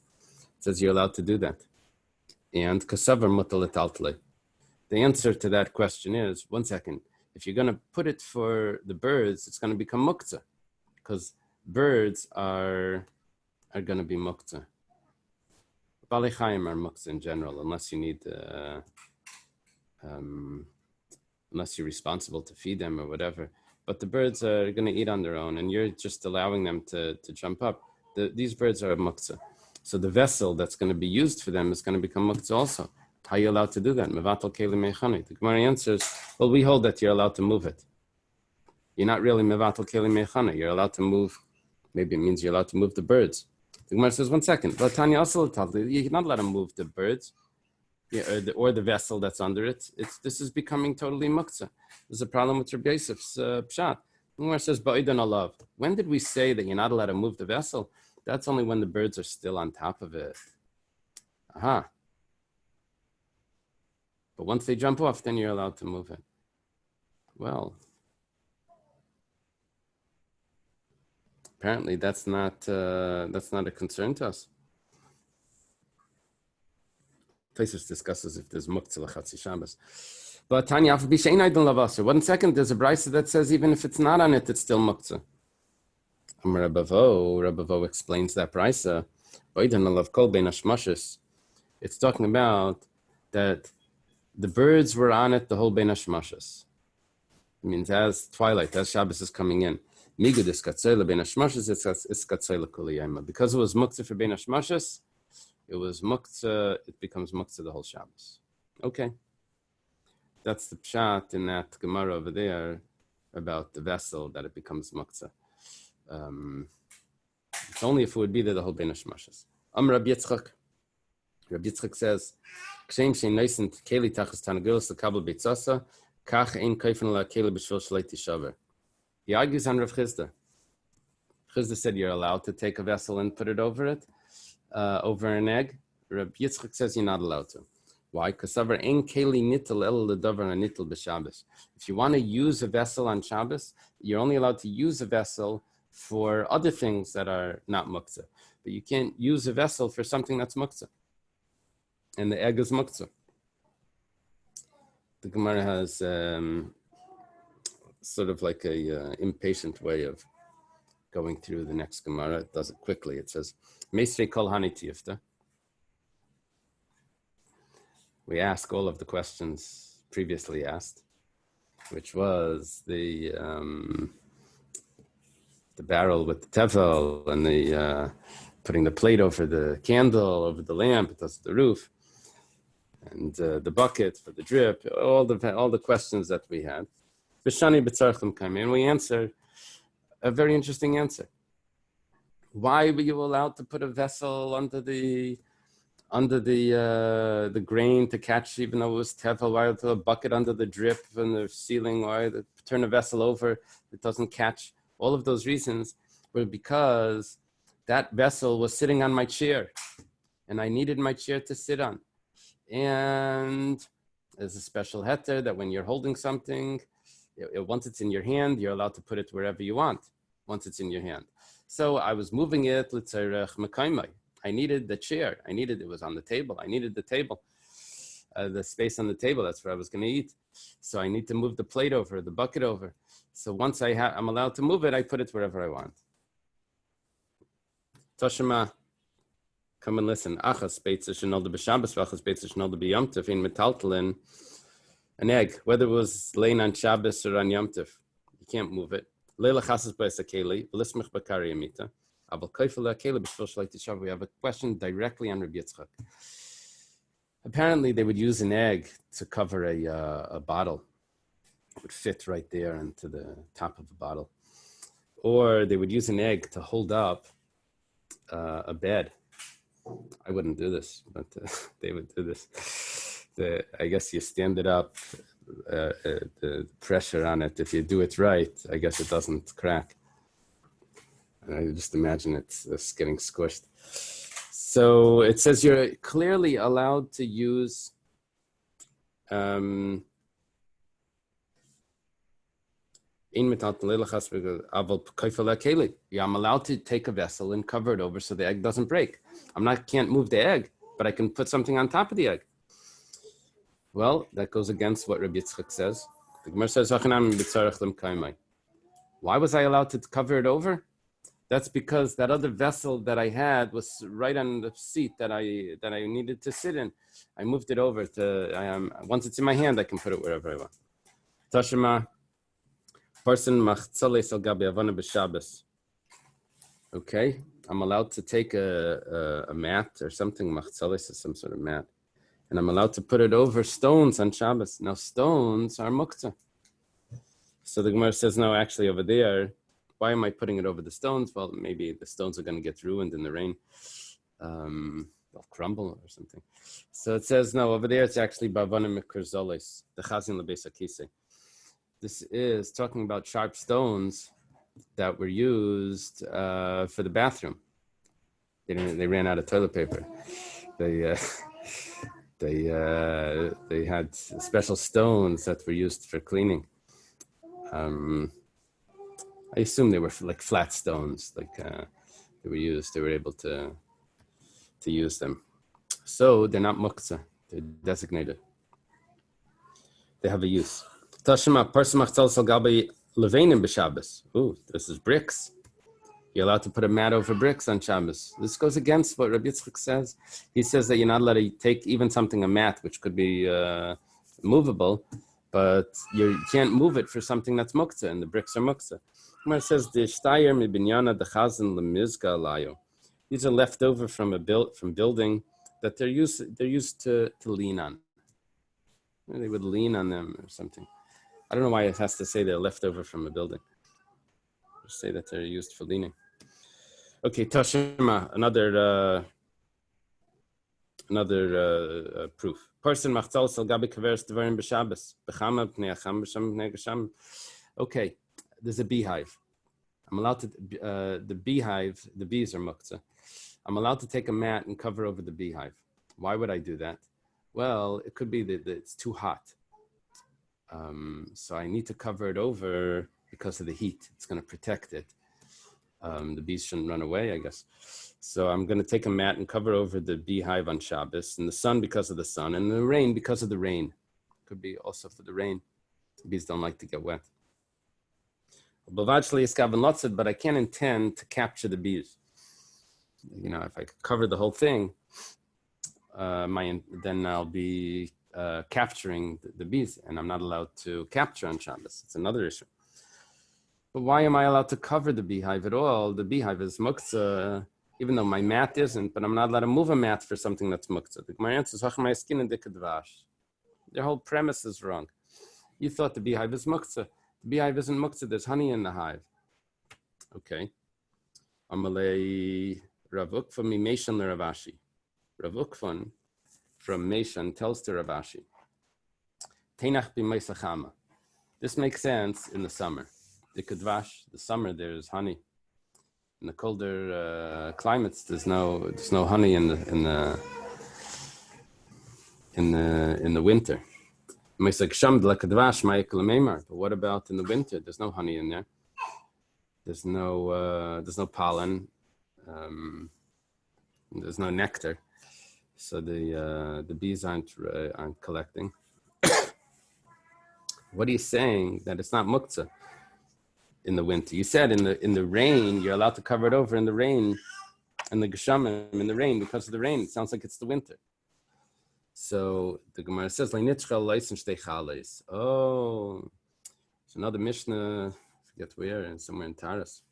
It says you're allowed to do that. And kasavar mutal etaltle. The answer to that question is, one second, if you're going to put it for the birds, it's going to become muktzah. Because birds are going to be muktzah. Balei Chayim are muktzah in general, unless you need, unless you're responsible to feed them or whatever. But the birds are going to eat on their own, and you're just allowing them to jump up. These birds are muktzah. So the vessel that's going to be used for them is going to become muktzah also. How are you allowed to do that? Mevatel keli meichani. The Gemara answers, well, we hold that you're allowed to move it. You're not really mevatel keli meichana. You're allowed to move. Maybe it means you're allowed to move the birds. The Gemara says, one second. You're not allowed to move the birds, or the vessel that's under it. This is becoming totally muktzah. There's a problem with Rabbi Yosef's pshat. The Gemara says, ba'idon alav. When did we say that you're not allowed to move the vessel? That's only when the birds are still on top of it. Aha. But once they jump off, then you're allowed to move it. Well, apparently that's not a concern to us. Taisus discusses if there's muktzah l'chatzi Shabbos. But Tanya, one second, there's a brisa that says even if it's not on it, it's still muktzah. Rabavo explains that brisa. It's talking about that the birds were on it the whole bein hashmashas. It means as twilight, as Shabbos is coming in. Migud is katzayla bein hashmashas, it's katzayla kuliyayma. Because it was muktzah for bein hashmashas, it becomes muktzah the whole Shabbos. Okay. That's the pshat in that Gemara over there about the vessel that it becomes muktzah. It's only if it would be there the whole bein hashmashas. Rabbi Yitzchak. Rabbi Yitzchak says, "Kshem shein neisent keli tachas tanagelos lekabel beitzasa, kach ein kaifen la keli b'shvil shlei tishaver." He argues on Rav Chizda. Chizda said you're allowed to take a vessel and put it over it, over an egg. Rabbi Yitzchak says you're not allowed to. Why? Because ein keli nitel el ledavar anitel b'Shabbos. If you want to use a vessel on Shabbos, you're only allowed to use a vessel for other things that are not muktzah. But you can't use a vessel for something that's muktzah. And the egg is muktzah. The Gemara has sort of like a impatient way of going through the next Gemara. It does it quickly. It says, Meisrei kol hani tifta. We ask all of the questions previously asked, which was the barrel with the tevel and the putting the plate over the candle, over the lamp, it does the roof, and the bucket for the drip, all the questions that we had. B'shani b'tzarchim kaim, and we answered a very interesting answer. Why were you allowed to put a vessel under the grain to catch, even though it was tevel? Why put a bucket under the drip and the ceiling? Why turn a vessel over it doesn't catch? All of those reasons were because that vessel was sitting on my chair, and I needed my chair to sit on. And there's a special heter that when you're holding something, once it's in your hand, you're allowed to put it wherever you want, once it's in your hand. So I was moving it, I needed the chair. It was on the table. I needed the table, the space on the table. That's where I was going to eat. So I need to move the plate over, the bucket over. So once I'm allowed to move it, I put it wherever I want. Toshima, come and listen. Achas beitza shenolda b'Shabbos, v'achas beitza shenolda b'Yom Tov, in metaltalin, an egg, whether it was laying on Shabbos or on Yom Tov, you can't move it. Leila chasas b'es akeli, v'lismich b'kari amita. We have a question directly on Rabbi Yitzchak. Apparently, they would use an egg to cover a bottle. It would fit right there into the top of the bottle. Or they would use an egg to hold up a bed. I wouldn't do this, but they would do this. I guess you stand it up, the pressure on it. If you do it right, I guess it doesn't crack. I just imagine it's getting squished. So it says you're clearly allowed to use I'm allowed to take a vessel and cover it over so the egg doesn't break. Can't move the egg, but I can put something on top of the egg. Well, that goes against what Rabbi Yitzchak says. The Gemara says, why was I allowed to cover it over? That's because that other vessel that I had was right on the seat that I needed to sit in. I moved it over to, once it's in my hand, I can put it wherever I want. Tashima, person machtzales al gabi avana b'Shabbos. Okay, I'm allowed to take a mat or something. Machtzales is some sort of mat. And I'm allowed to put it over stones on Shabbos. Now, stones are muktzah. So the Gemara says, no, actually over there, why am I putting it over the stones? Well, maybe the stones are going to get ruined in the rain. They'll crumble or something. So it says, no, over there it's actually bavanim mikrzoles, the chazin lebeis akise. This is talking about sharp stones that were used for the bathroom. They ran out of toilet paper. They had special stones that were used for cleaning. I assume they were like flat stones, like they were used. They were able to use them. So they're not muktzah. They're designated. They have a use. Tashma person machzal salgabi levenim b'Shabbos. Ooh, this is bricks. You're allowed to put a mat over bricks on Shabbos. This goes against what Rabbi Yitzchak says. He says that you're not allowed to take even something, a mat, which could be movable, but you can't move it for something that's muktzah, and the bricks are muktzah. It says the shtayer mibinyana dechazan lemizga alayo. These are left over from building that they're used to lean on. They would lean on them or something. I don't know why it has to say they're left over from a building. Just say that they're used for leaning. Okay, Tashima, another proof. Person machzal sal gabi kaveres devarim b'Shabbos b'chama b'nei acham b'sham b'nei gasham. Okay, there's a beehive. I'm allowed to the beehive. The bees are muktzah. I'm allowed to take a mat and cover over the beehive. Why would I do that? Well, it could be that it's too hot. So I need to cover it over because of the heat. It's going to protect it. The bees shouldn't run away, I guess. So I'm going to take a mat and cover over the beehive on Shabbos, and the sun because of the sun, and the rain because of the rain. Could be also for the rain. The bees don't like to get wet. But I can't intend to capture the bees. You know, if I cover the whole thing, then I'll be capturing the bees, and I'm not allowed to capture on Shabbos. It's another issue. But why am I allowed to cover the beehive at all? The beehive is muktzah, even though my mat isn't, but I'm not allowed to move a mat for something that's muktzah. My answer is, their whole premise is wrong. You thought the beehive is muktzah. The beehive isn't muktzah. There's honey in the hive. Okay. Amalei Rav Ukvan Meishan Ravashi. Rav Ukvan from Meishan tells to Ravashi, Teinach b'meisachama. This makes sense in the summer. The summer there's honey. In the colder climates, there's no honey in the winter. But what about in the winter? There's no honey in there. There's no pollen. There's no nectar. So the bees aren't collecting. What are you saying? That it's not muktzah in the winter? You said in the rain you're allowed to cover it over in the rain, and the geshamim in the rain because of the rain. It sounds like it's the winter. So the Gemara says, oh, it's another Mishnah, I forget where, and somewhere in Taras,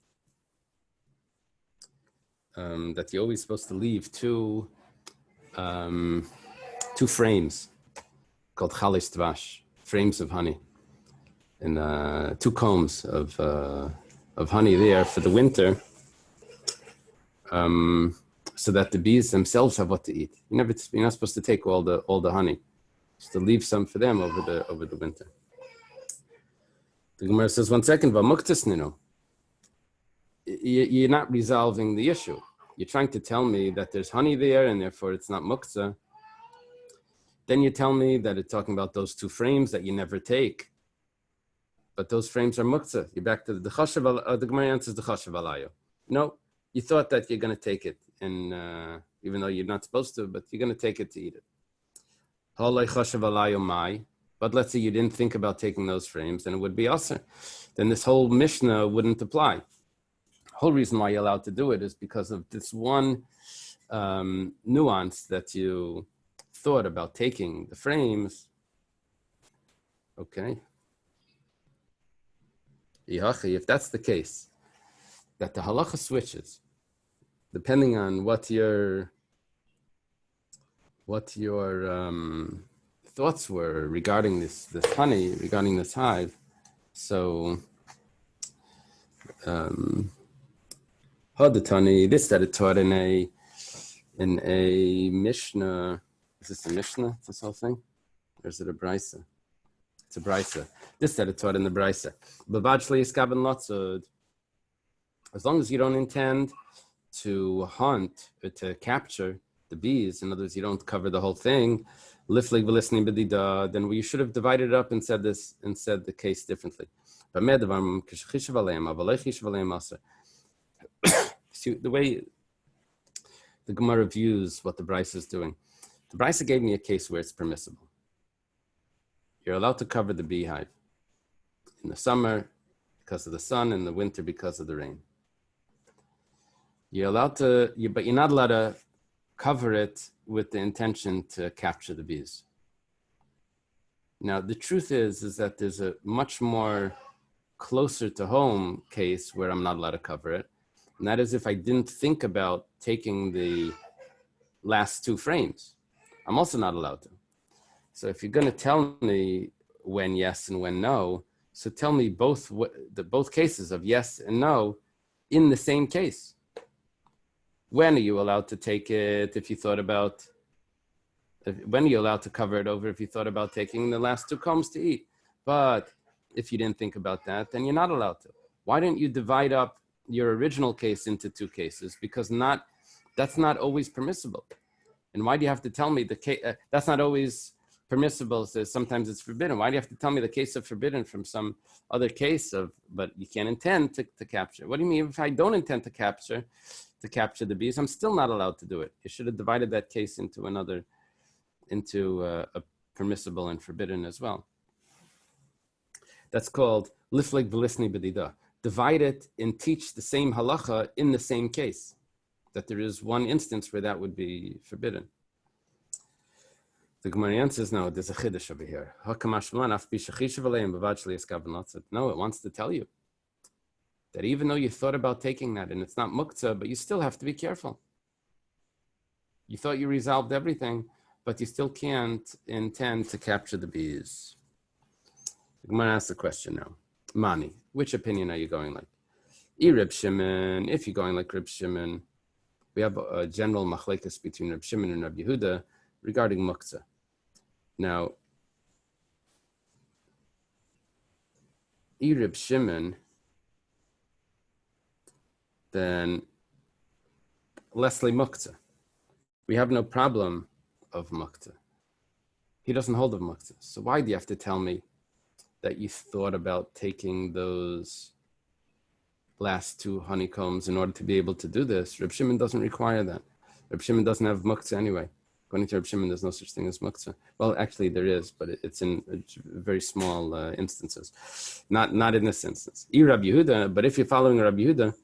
that you're always supposed to leave two frames called chalish dvash, frames of honey, and 2 combs of honey there for the winter, so that the bees themselves have what to eat. You're not supposed to take all the honey, just to leave some for them over the winter. The Gemara says, 1 second, you're not resolving the issue. You're trying to tell me that there's honey there and therefore it's not muktzah. Then you tell me that it's talking about those 2 frames that you never take. But those frames are muktzah. You're back to the chashav. The Gemara answers the chashav alayo. No, you thought that you're going to take it, and even though you're not supposed to, but you're going to take it to eat it. Halay chashav alayo mai. But let's say you didn't think about taking those frames, then it would be aser. Then this whole Mishnah wouldn't apply. The whole reason why you're allowed to do it is because of this one nuance that you thought about taking the frames. Okay. If that's the case, that the halacha switches, depending on what your thoughts were regarding this honey, regarding this hive. So, Hadatani, this that it taught in a Mishnah. Is this a Mishnah? This whole thing, or is it a brisa? It's a brisa. This that it taught in the brisa. As long as you don't intend to hunt or to capture the bees, in other words, you don't cover the whole thing, then we should have divided it up and said the case differently. See, the way the Gemara views what the Brisa is doing, the Brisa gave me a case where it's permissible. You're allowed to cover the beehive in the summer because of the sun, in the winter because of the rain. You're allowed to, but you're not allowed to cover it with the intention to capture the bees. Now, the truth is that there's a much more closer to home case where I'm not allowed to cover it. And that is if I didn't think about taking the last two frames. I'm also not allowed to. So if you're going to tell me when yes and when no, so tell me both cases of yes and no in the same case. When are you allowed to take it if you thought about, when are you allowed to cover it over if you thought about taking the last two combs to eat? But if you didn't think about that, then you're not allowed to. Why don't you divide up your original case into two cases? Because that's not always permissible. And why do you have to tell me the case? That's not always permissible. So sometimes it's forbidden. Why do you have to tell me the case of forbidden from some other case of, but you can't intend to capture? What do you mean if I don't intend to capture the bees, I'm still not allowed to do it? You should have divided that case into a permissible and forbidden as well. That's called lifleg v'lisni b'dida. Divide it and teach the same halacha in the same case. That there is one instance where that would be forbidden. The Gemara answers, no, there's a chiddush over here. No, it wants to tell you that even though you thought about taking that and it's not muktzah, but you still have to be careful. You thought you resolved everything, but you still can't intend to capture the bees. The Gemara asks the question now. Mani, which opinion are you going like? Reb Shimon, if you're going like Reb Shimon, we have a general machlekes between Reb Shimon and Reb Yehuda regarding muktzah. Now, Reb Shimon, then Leslie muktzah. We have no problem of muktzah. He doesn't hold of muktzah. So why do you have to tell me that you thought about taking those last two honeycombs in order to be able to do this? Reb Shimon doesn't require that. Reb Shimon doesn't have muktzah anyway. According to Reb Shimon, there's no such thing as muktzah. Well, actually there is, but it's in very small instances. Not in this instance. Rabbi Yehuda, but if you're following Rabbi Yehuda,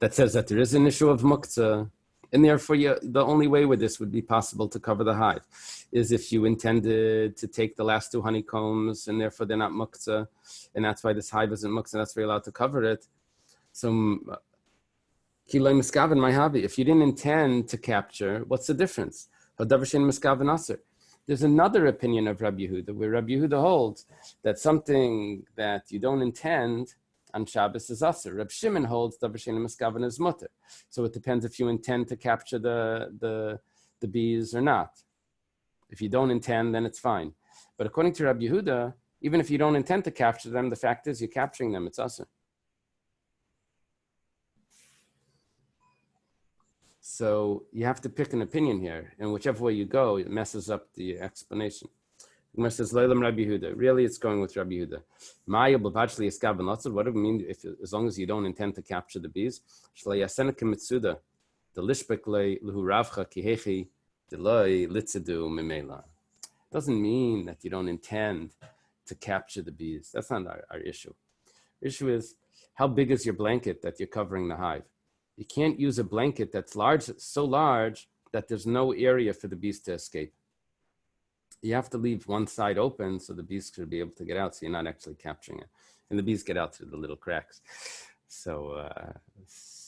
that says that there is an issue of muktzah, and therefore the only way with this would be possible to cover the hive is if you intended to take the last two honeycombs and therefore they're not muktzah, and that's why this hive isn't muktzah, that's why you're allowed to cover it. So, if you didn't intend to capture, what's the difference? There's another opinion of Rabbi Yehuda, where Rabbi Yehuda holds that something that you don't intend on Shabbos is asur. Reb Shimon holds davar she'eino miskaven is mutter. So it depends if you intend to capture the bees or not. If you don't intend, then it's fine. But according to Rabbi Yehuda, even if you don't intend to capture them, the fact is you're capturing them. It's asur. So you have to pick an opinion here, and whichever way you go, it messes up the explanation. Gemara says, "Leilam Rabbi Yehuda." Really, it's going with Rabbi Yehuda. What do we mean if, as long as you don't intend to capture the bees? Doesn't mean that you don't intend to capture the bees. That's not our issue. The issue is, how big is your blanket that you're covering the hive? You can't use a blanket that's large, so large that there's no area for the bees to escape. You have to leave one side open so the bees should be able to get out, so you're not actually capturing it. And the bees get out through the little cracks. So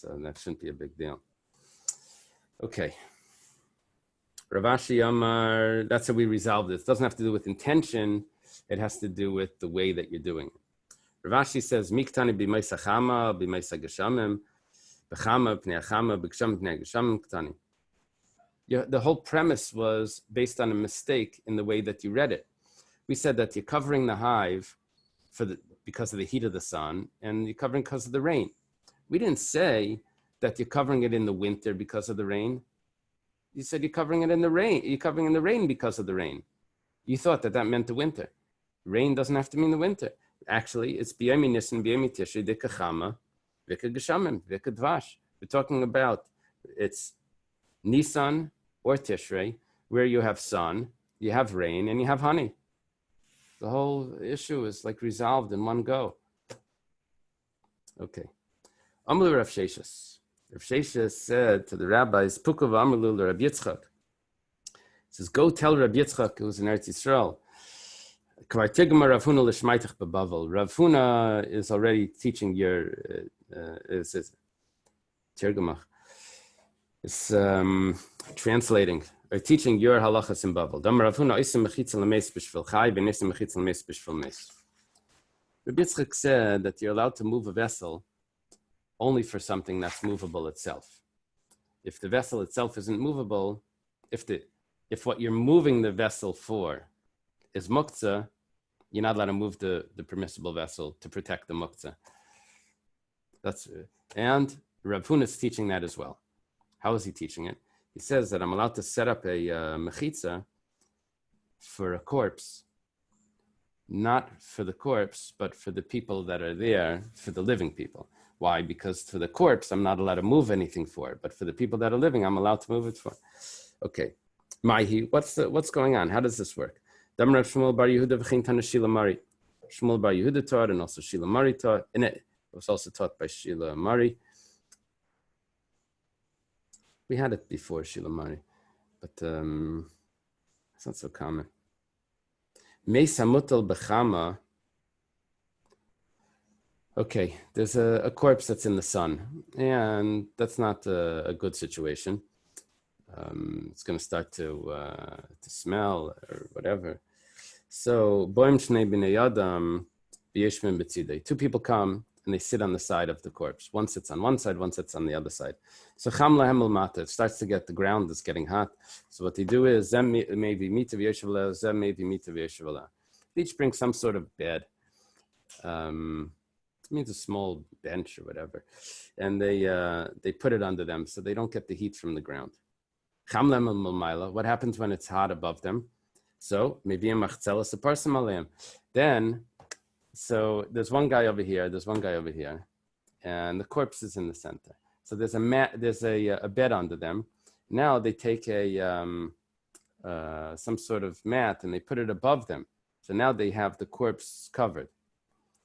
that shouldn't be a big deal. Okay. Rav Ashi Amar, that's how we resolve this. It doesn't have to do with intention. It has to do with the way that you're doing it. Rav Ashi says, Miktani b'maysa chama, b'maysa geshamim, b'chama, b'nei achama, b'gesham, b'nei geshamim, ktani. The whole premise was based on a mistake in the way that you read it. We said that you're covering the hive because of the heat of the sun, and you're covering because of the rain. We didn't say that you're covering it in the winter because of the rain? You said you're covering it in the rain. You're covering in the rain because of the rain. You thought that meant the winter. Rain doesn't have to mean the winter. Actually, it's b'yami nisan, b'yami tishri, dika chama, v'ka geshamim, v'ka dvash. We're talking about it's Nisan or Tishrei, where you have sun, you have rain, and you have honey. The whole issue is like resolved in one go. Okay. Amru Rav Sheshis. Rav Sheshis said to the rabbis, Pukav Amru Rav Yitzchak. He says, go tell Rav Yitzchak, who was in Eretz Yisrael. Rav Huna is already teaching your is translating or teaching your halachas in Bavel. Rabbi Yitzchak said that you're allowed to move a vessel only for something that's movable itself. If the vessel itself isn't movable, if what you're moving the vessel for is muktzah, you're not allowed to move the permissible vessel to protect the muktzah. And Rav Huna is teaching that as well. How is he teaching it? He says that I'm allowed to set up a mechitza for a corpse, not for the corpse, but for the people that are there, for the living people. Why? Because for the corpse, I'm not allowed to move anything for it, but for the people that are living, I'm allowed to move it for. Okay. Maihi, what's going on? How does this work? Damrav Shmuel Bar Yehuda v'chein Tana Shila Mari. Shmuel Bar Yehuda taught, and also Shila Mari taught, and it was also taught by Shila Mari. We had it before Shila Mari, but it's not so common. Meis hamutal b'chama. Okay, there's a corpse that's in the sun, and that's not a good situation. It's going to start to smell or whatever. So, boim shnei b'nei adam b'yeshmin b'tzidei. Two people come and they sit on the side of the corpse. One sits on one side, one sits on the other side. So cham lahem l'mata. It starts to get, the ground is getting hot. So what they do is zem maybe mita v'yeshav aleh, zem maybe mita v'yeshav aleh. They each bring some sort of bed. It means a small bench or whatever, and they put it under them so they don't get the heat from the ground. What happens when it's hot above them? So maybe a machzelas a parsim aleim. Then, so there's one guy over here, and the corpse is in the center. So there's a mat, there's a bed under them. Now they take some sort of mat and they put it above them. So now they have the corpse covered.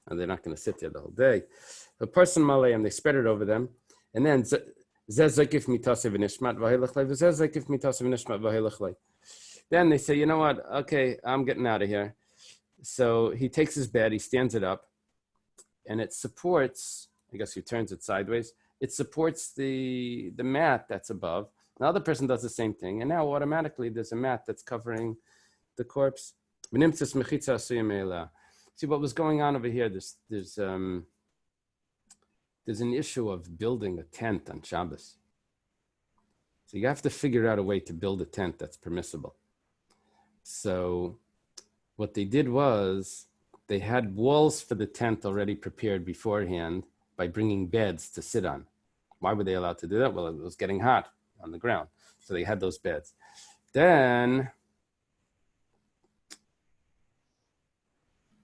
And they're not going to sit there the whole day. The person malayim, they spread it over them, and then then they say, you know what? Okay, I'm getting out of here. So he takes his bed, he stands it up, and it supports. I guess he turns it sideways. It supports the mat that's above. The other person does the same thing, and now automatically there's a mat that's covering the corpse. See what was going on over here. There's an issue of building a tent on Shabbos. So you have to figure out a way to build a tent that's permissible. So what they did was they had walls for the tent already prepared beforehand by bringing beds to sit on. Why were they allowed to do that? Well, it was getting hot on the ground. So they had those beds. Then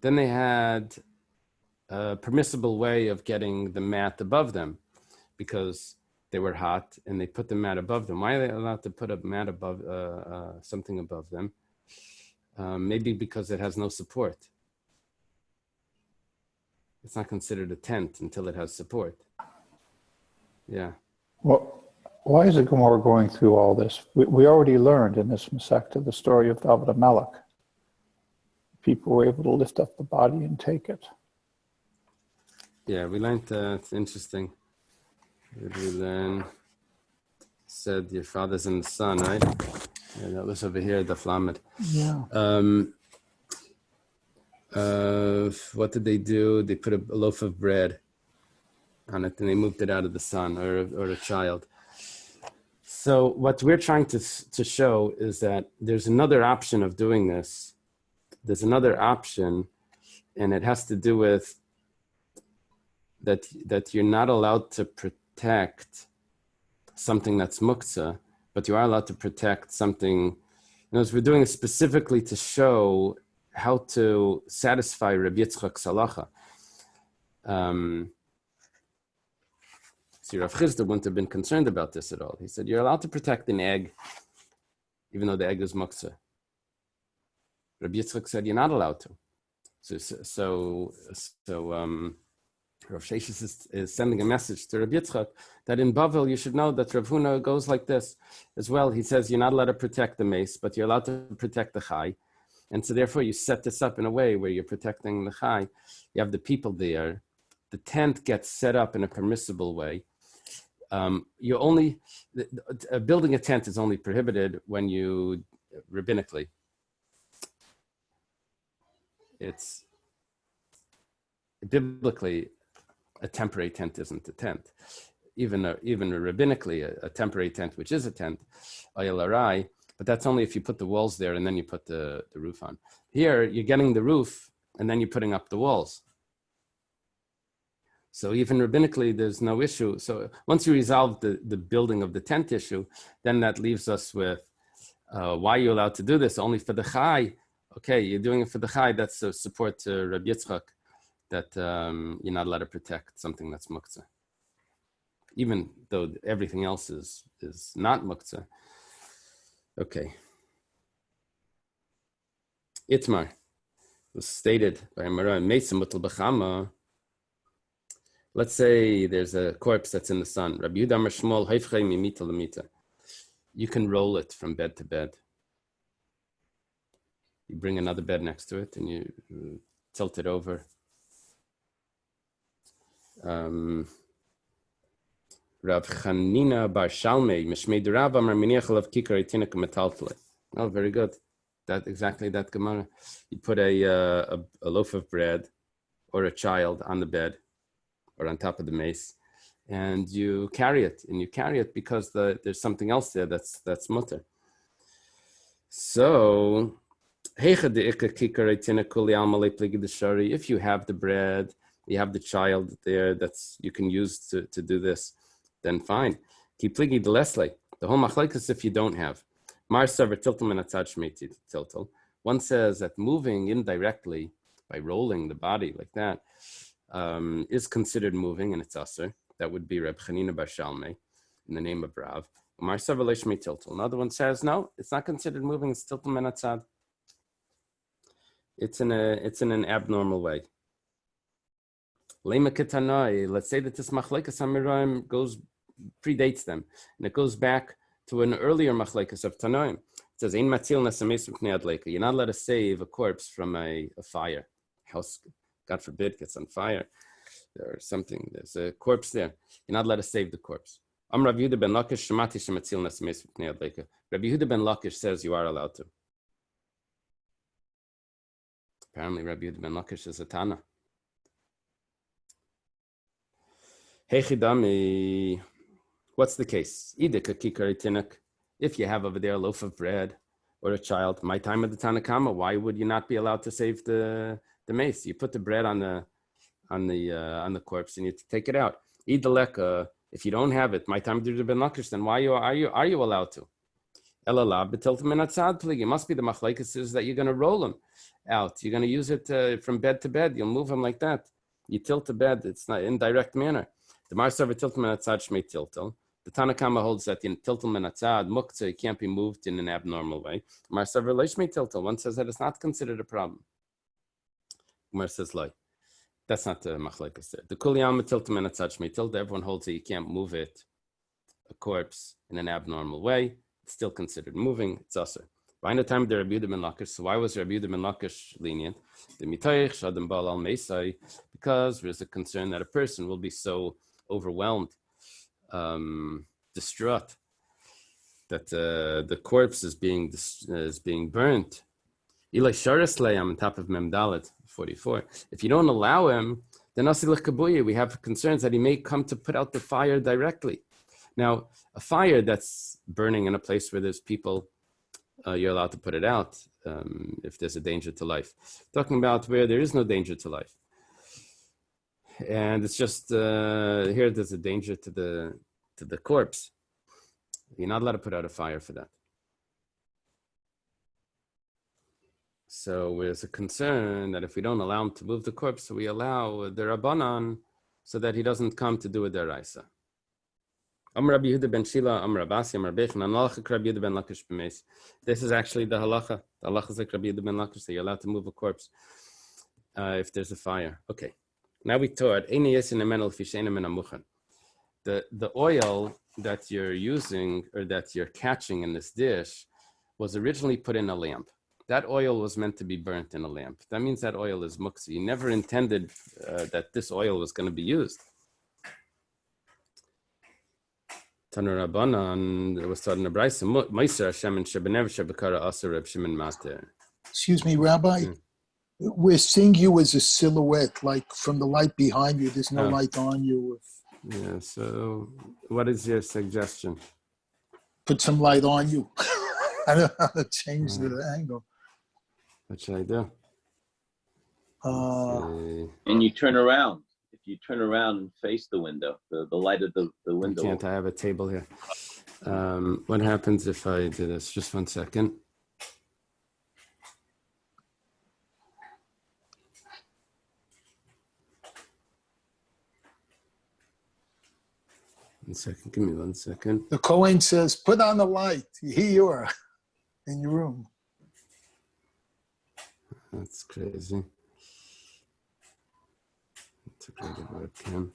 they had a permissible way of getting the mat above them because they were hot and they put the mat above them. Why are they allowed to put a mat above something above them? Maybe because it has no support. It's not considered a tent until it has support. Yeah. Well, why is the Gemara going through all this? We already learned in this Masechta the story of David HaMelech. People were able to lift up the body and take it. Yeah, we learned it's interesting. What did we learn? Said your father's in the sun, right? Yeah, that was over here, the Flamed. Yeah. What did they do? They put a loaf of bread on it and they moved it out of the sun, or a child. So what we're trying to show is that there's another option of doing this. There's another option, and it has to do with that you're not allowed to protect something that's muktzah, but you are allowed to protect something. We're doing it specifically to show how to satisfy Rabbi Yitzchak's halacha. See, Rav Chisda wouldn't have been concerned about this at all. He said, you're allowed to protect an egg, even though the egg is muktzah. Rabbi Yitzchak said, you're not allowed to. So Rav Sheshes is sending a message to Rabbi Yitzchak that in Bavel, you should know that Rav Huna goes like this as well. He says, you're not allowed to protect the mace, but you're allowed to protect the chai. And so therefore you set this up in a way where you're protecting the chai. You have the people there. The tent gets set up in a permissible way. Building a tent is only prohibited when you, rabbinically, it's biblically, a temporary tent isn't a tent. Even rabbinically, a temporary tent, which is a tent, ayalarai, but that's only if you put the walls there and then you put the roof on. Here, you're getting the roof and then you're putting up the walls. So even rabbinically, there's no issue. So once you resolve the building of the tent issue, then that leaves us with why are you allowed to do this? Only for the chai. Okay, you're doing it for the chai. That's a support to Rabbi Yitzchak that you're not allowed to protect something that's muktzah. Even though everything else is not muktzah. Okay. Itmar was stated by Amara Mesim Mutal B'chama. Let's say there's a corpse that's in the sun. Rabbi Yehuda Amar Shmuel Haifchei Mimita Lamita. You can roll it from bed to bed. You bring another bed next to it and you tilt it over. Rav Chanina Bar Shalmei Mishmei Durav Amar Miniach Alav Kikar Etinik Metaltale. Oh, very good. Exactly that Gemara. You put a loaf of bread or a child on the bed or on top of the mace, and you carry it. And you carry it because there's something else there that's mutter. So, if you have the bread, you have the child there you can use to do this, then fine. The whole machlekes if you don't have. One says that moving indirectly by rolling the body like that is considered moving, and it's aser. That would be Reb Chanina Bar Shalmei in the name of Rav. Another one says no, it's not considered moving. It's tiltul menatzad. It's in an abnormal way. Let's say that this machlekes Amiraim predates them, and it goes back to an earlier machlekes of Tanoim. It says, you're not allowed to save a corpse from a fire. House, God forbid, gets on fire or something. There's a corpse there. You're not allowed to save the corpse. Rabbi Yehuda ben Lakish says you are allowed to. Apparently, Rabbi Yehuda ben Lakish is a Tana. Hechidami. What's the case? If you have over there a loaf of bread or a child, my time of the Tanakama, why would you not be allowed to save the mace? You put the bread on the corpse and you take it out. If you don't have it, my time of the Ben Lakish, then why are you allowed to? It must be the machlekes is that you're going to roll them out. You're going to use it from bed to bed. You'll move them like that. You tilt the bed. It's not in direct manner. The Marsav tiltum menatzad shmei tiltel. The Tanakama holds that in tiltum menatzad muktzah can't be moved in an abnormal way. Marsav leishmei tiltel. One says that it's not considered a problem. Umar says like that's not the machlekes there. The kuliyam tiltum menatzad shmei tiltel. Everyone holds that you can't move a corpse in an abnormal way. It's still considered moving. It's also by the time of the Rabbi Yehuda ben Lakish. So why was Rabbi Yehuda ben Lakish lenient? The mitayich shadam bal al meisai, because there's a concern that a person will be so overwhelmed, distraught, that the corpse is being burnt. Ilay sharas le'am on top of Memdalet 44. If you don't allow him, then asilach kabuya, we have concerns that he may come to put out the fire directly. Now, a fire that's burning in a place where there's people, you're allowed to put it out if there's a danger to life. Talking about where there is no danger to life. And it's just here there's a danger to the corpse. You're not allowed to put out a fire for that. So there's a concern that if we don't allow him to move the corpse, we allow the Rabbanan so that he doesn't come to do a deraisa. Amr Rabbi Yehuda ben Shila, Amr Abasi, Amr Bechan, and Halacha Rabbi Yehuda ben Lakish b'meis. This is actually the halacha. The halacha is like Rabbi Yehuda ben Lakish, that you're allowed to move a corpse if there's a fire. Okay. Now we taught the oil that you're using or that you're catching in this dish was originally put in a lamp. That oil was meant to be burnt in a lamp. That means that oil is muktzah. You never intended that this oil was going to be used. Tanur Rabbanan, it was taught in the Brisa, Meiser Hashem and Shebenev Shebekara Aser Reb Shimon Mater. Excuse me, Rabbi. We're seeing you as a silhouette, like from the light behind you. There's no light on you. Yeah, so what is your suggestion? Put some light on you. I don't know how to change the angle. What should I do? And you turn around. If you turn around and face the window, the light of the window. Can't I have a table here? What happens if I do this? Just 1 second. Give me 1 second. The Kohen says, put on the light. Here you are in your room. That's crazy. Integrated webcam.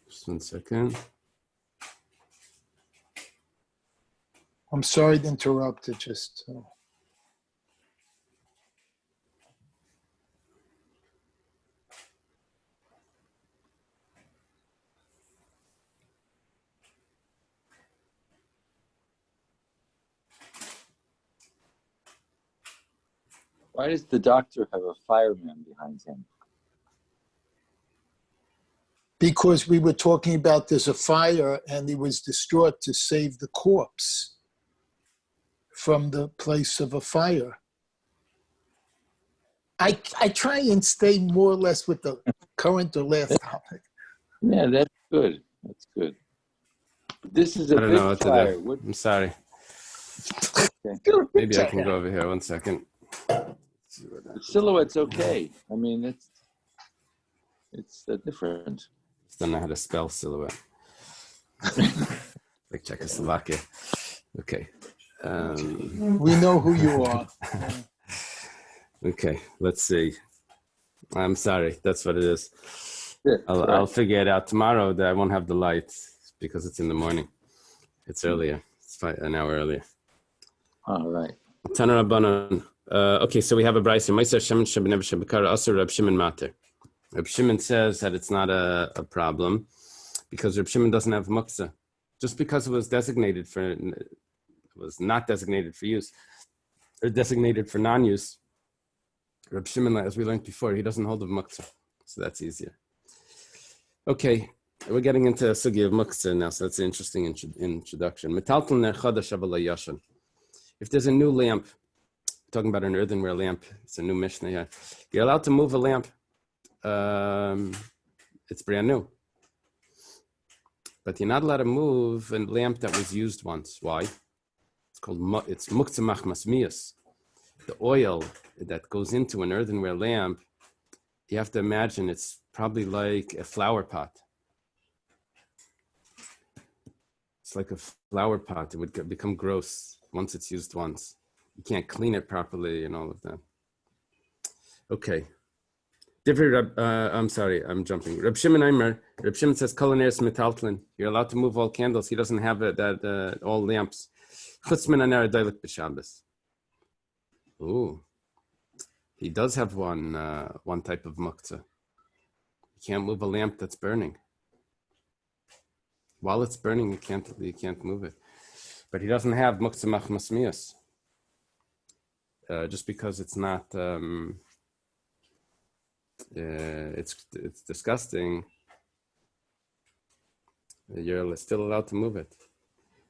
Just 1 second. I'm sorry to interrupt. It just... Why does the doctor have a fireman behind him? Because we were talking about there's a fire and he was distraught to save the corpse from the place of a fire. I try and stay more or less with the current or last topic. Yeah, that's good. That's good. This is a big fire. I'm sorry. Okay. Maybe I can go over here 1 second. The silhouette's okay. I mean, it's different. Just don't know how to spell silhouette. Like Czechoslovakia. Okay. We know who you are. Okay, let's see. I'm sorry. That's what it is. Yeah, I'll figure it out tomorrow. That I won't have the lights because it's in the morning. It's earlier. It's an hour earlier. All right. Tanur Rabbanan. Okay, so we have a brayso. Reb Shimon Mater. Reb Shimon says that it's not a problem because Reb Shimon doesn't have muktzah. Just because it was not designated for use or designated for non-use. Reb Shimon, as we learned before, he doesn't hold of muktzah, so that's easier. Okay, we're getting into a sugi of muktzah now, so that's an interesting introduction. If there's a new lamp, talking about an earthenware lamp, it's a new Mishnah here. You're allowed to move a lamp. It's brand new. But you're not allowed to move a lamp that was used once. Why? It's muktzah machmas miyas. The oil that goes into an earthenware lamp, you have to imagine it's probably like a flower pot. It's like a flower pot. It would become gross once it's used once. You can't clean it properly and all of that. Okay. I'm sorry, I'm jumping. Reb Shimon Aimer. Reb Shimon says, "Kolaneres metaltlin." You're allowed to move all candles. He doesn't have all lamps. Chutz min haner adaylik b'Shabbos. Ooh, he does have one type of muktzah. You can't move a lamp that's burning. While it's burning, you can't move it. But he doesn't have muktzah machmas miyas. Just because it's not, it's disgusting. You're still allowed to move it.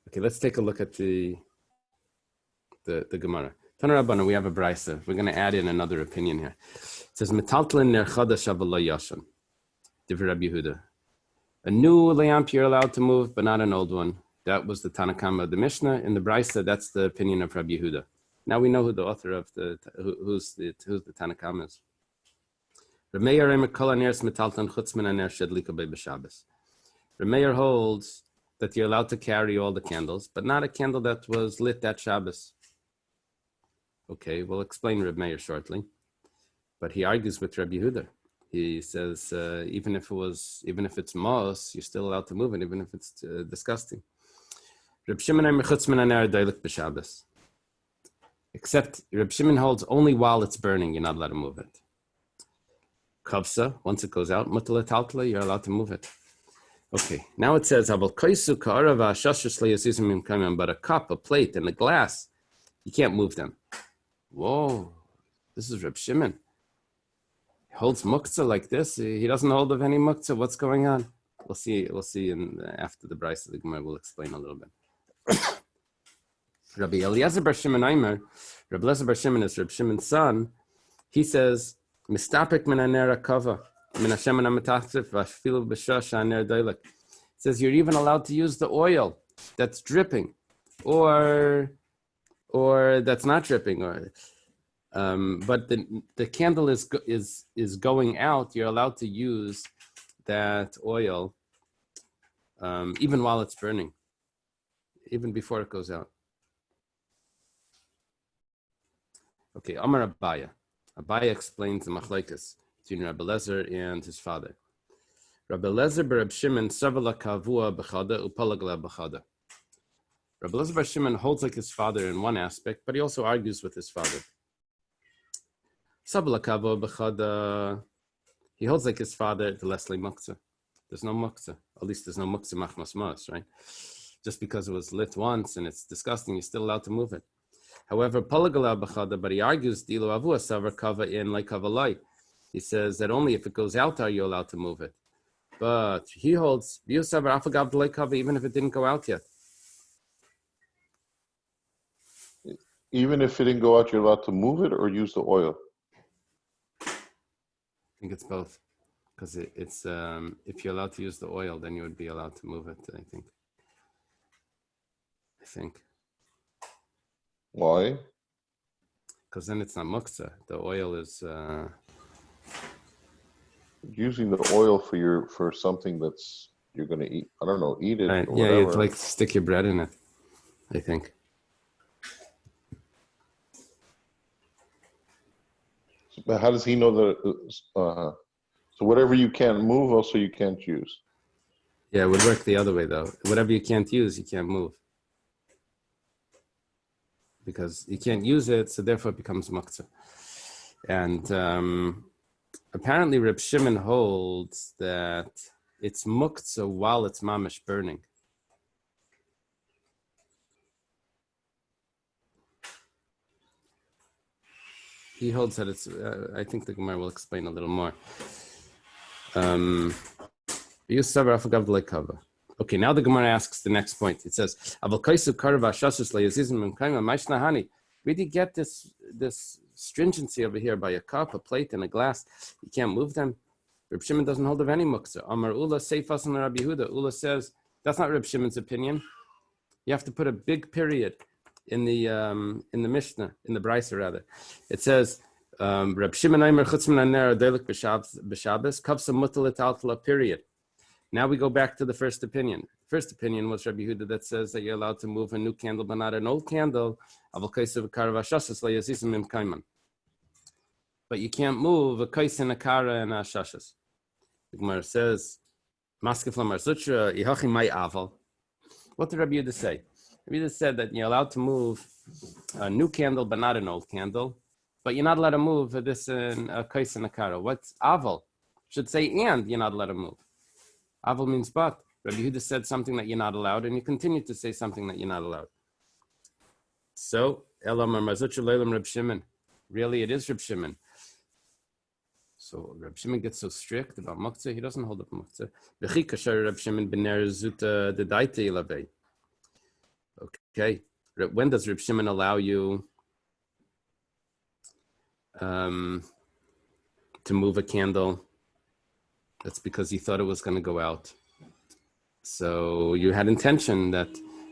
Okay, let's take a look at the Gemara. Tanur Rabbanan, we have a brayso. We're going to add in another opinion here. It says, "Metaltlin ner chadash avalo yashan." Divrei Rabbi Yehuda. A new lamp you're allowed to move, but not an old one. That was the Tanakama of the Mishnah. In the Brisa, that's the opinion of Rabbi Yehuda. Now we know who the author of who's the Tanakama is. Rameir holds that you're allowed to carry all the candles, but not a candle that was lit that Shabbos. Okay, we'll explain Reb Meir shortly, but he argues with Rabbi Yehuda. He says even if it's moss, you're still allowed to move it, even if it's disgusting. Except Reb Shimon holds only while it's burning, you're not allowed to move it. Kavsa, once it goes out, you're allowed to move it. Okay, now it says, but a cup, a plate, and a glass, you can't move them. Whoa, this is Reb Shimon. He holds muktzah like this. He doesn't hold of any muktzah. What's going on? We'll see after the Brisa, the Gemara will explain a little bit. Rabbi Eliezer bar Shimon Aimer, Rabbi Eliezer bar Shimon is Reb Shimon's son. He says, "Mistapek min haner hakava, min hashemen hametachtzif, v'afilu b'shosh haner doilek." It says you're even allowed to use the oil that's dripping, or that's not dripping, but the candle is going out. You're allowed to use that oil even while it's burning, even before it goes out. Okay, Amar Abaya. Abaya explains the machlekes between Rabbi Eliezer and his father. Rabbi Eliezer bar Reb Shimon savala kavua b'chada upalagla b'chada. Rabbi Eliezer bar Shimon holds like his father in one aspect, but he also argues with his father. Savala kavua b'chada. He holds like his father the leslie muktzah. There's no muktzah. At least there's no muktzah machmas mas, right? Just because it was lit once and it's disgusting, you're still allowed to move it. However, palagala b'chada, but he argues dilo avua savar kava in like kavalai. He says that only if it goes out are you allowed to move it. But he holds savar afagav like kava even if it didn't go out yet. Even if it didn't go out, you're allowed to move it or use the oil? I think it's both. Because it's if you're allowed to use the oil, then you would be allowed to move it, I think. Why? Because then it's not muktzah. The oil is using the oil for something that's you're going to eat. I don't know, eat it right. or Yeah, whatever. you'd like stick your bread in it, I think. But how does he know that? So whatever you can't move, also you can't use. Yeah, it would work the other way though. Whatever you can't use, you can't move. Because you can't use it, so therefore it becomes muktzah. And apparently Reb Shimon holds that it's muktzah while it's mamish burning. He holds that it's, I think the Gemara will explain a little more. Okay, now the Gemara asks the next point. It says, where do you get this stringency over here by a cup, a plate, and a glass? You can't move them. Reb Shimon doesn't hold of any muktzah. Amar Ula Seifas and Rabbi Yehuda. Ula says, that's not Reb Shimon's opinion. You have to put a big period in the Mishnah, in the Brisa rather. It says, Reb Shimon Aimer Chutzman Aner Adelik B'Shabbos Kavsa Mutal Etaltala period. Now we go back to the first opinion. First opinion was Rabbi Yehuda that says that you're allowed to move a new candle, but not an old candle. But you can't move a kais and a kara and a shashas. The Gemara says, what did Rabbi Yehuda say? Rabbi Yehuda said that you're allowed to move a new candle, but not an old candle. But you're not allowed to move this in a kais and a kara. What's aval? Should say and you're not allowed to move. Aval means but. Rabbi Yehuda said something that you're not allowed, and you continue to say something that you're not allowed. So, Reb Shimon. Really, it is Reb Shimon. So, Reb Shimon gets so strict about muktzah, he doesn't hold up muktzah. Okay. When does Reb Shimon allow you to move a candle? That's because he thought it was going to go out. So you had intention that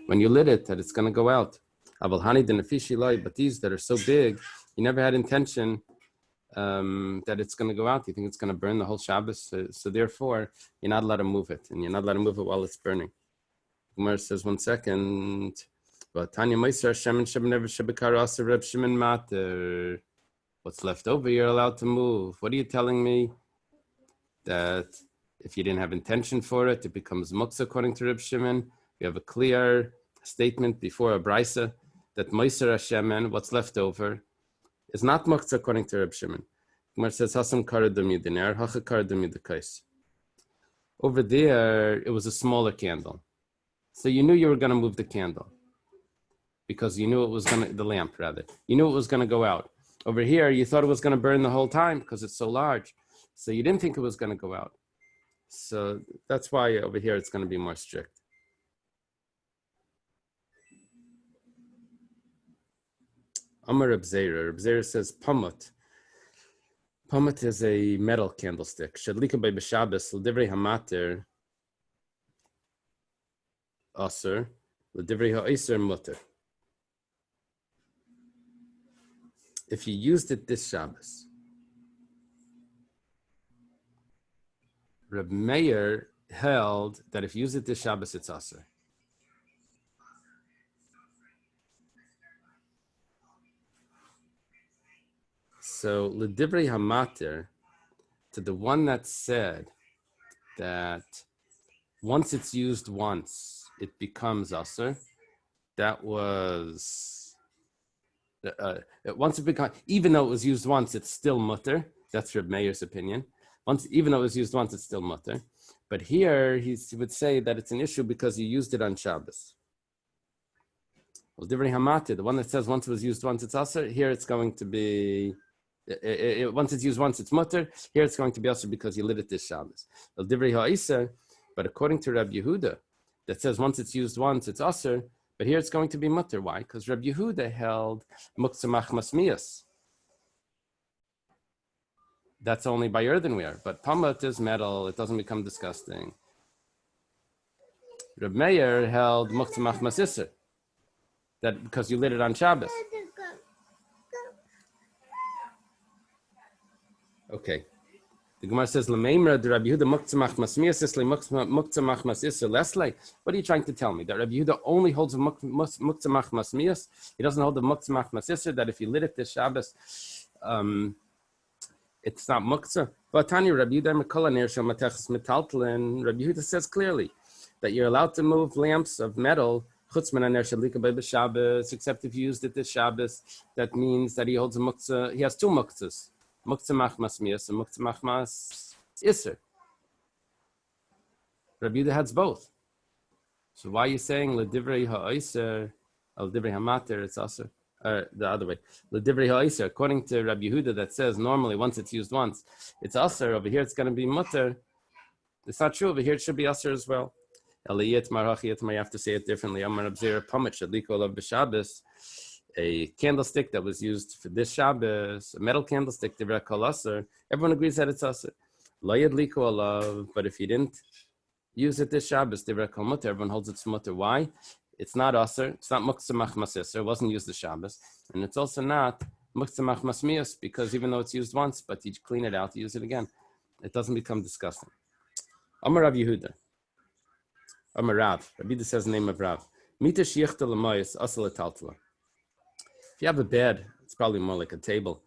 when you lit it, that it's going to go out. But these that are so big, you never had intention that it's going to go out. You think it's going to burn the whole Shabbos. So therefore, you're not allowed to move it. And you're not allowed to move it while it's burning. Gemara says, 1 second. What's left over, you're allowed to move. What are you telling me? That if you didn't have intention for it, it becomes muktzah according to Reb Shimon. We have a clear statement before a brisa that Meiser Hashem, what's left over, is not muktzah according to Reb Shimon. Gemara says, Hasam karadum yidiner, hacha karadum yidakais. Over there, it was a smaller candle. So you knew you were going to move the candle because you knew it was going to, the lamp rather. You knew it was going to go out. Over here, you thought it was going to burn the whole time because it's so large. So you didn't think it was going to go out. So that's why over here it's going to be more strict. Amar Reb Zera says pamut. Pamut is a metal candlestick. Shadlika by b'Shabbos l'divrei hamater aser l'divrei ha'aser muter. If you used it this Shabbos, Reb Meir held that if you use it this Shabbos, it's aser. So, l'divrei hamater, to the one that said that once it's used once, it becomes aser, that was, once it becomes, even though it was used once, it's still mutter. That's Reb Meir's opinion. Even though it was used once, it's still mutter. But here, he would say that it's an issue because you used it on Shabbos. Well, divrei hamater, the one that says once it was used once, it's aser, here it's going to be, once it's used once, it's mutter. Here it's going to be aser because you lit it this Shabbos. Well, divrei ha'aser, but according to Reb Yehuda, that says once it's used once, it's aser, but here it's going to be mutter. Why? Because Reb Yehuda held muktzah machmas miyas. That's only by earthenware, but pamut is metal, it doesn't become disgusting. Reb Meir held muktzah machmas iser, that because you lit it on Shabbos. Okay. The Gemara says, "L'meimra de Rabbi Yehuda muktzah machmas miyas islay muktzah machmas iser leslay." What are you trying to tell me? That Rabbi Yehuda only holds muktzah machmas miyas? He doesn't hold the muktzah machmas iser. That if you lit it this Shabbos, it's not muktzah. But Tanya Rabbi Yehuda mekol ner shel matechas metaltlin. Rabbi Yehuda says clearly that you're allowed to move lamps of metal chutz min haner shel lika b'Shabbos, except if you used it this Shabbos. That means that he holds a muktzah. He has two muktzahs. Muktzah machmas miyas and muktzah machmas iser. Rabbi Yehuda has both. So why are you saying l'divrei ha'aser, l'divrei hamater, it's aser? Or the other way. L'divrei ha'aser, according to Rabbi Yehuda, that says normally once it's used once, it's aser. Over here it's going to be mutter. It's not true. Over here it should be aser as well. Eliyet marachiyet, you have to say it differently. Amar Reb Zera pamut shadliko olav b'Shabbos. A candlestick that was used for this Shabbos, a metal candlestick, divrei kol aser. Everyone agrees that it's aser. Lo yadliku olav, but if you didn't use it this Shabbos, divrei kol mutter, everyone holds it's mutter. Why? It's not aser. It's not muktzah machmas iser. It wasn't used this Shabbos, and it's also not muktzah machmas miyas because even though it's used once, but you clean it out, you use it again, it doesn't become disgusting. Amar Rav Yehuda. Amar Rav. Rabbi Yehuda says the name of Rav. Mita shiachta l'mayis asal etaltala. If you have a bed, it's probably more like a table,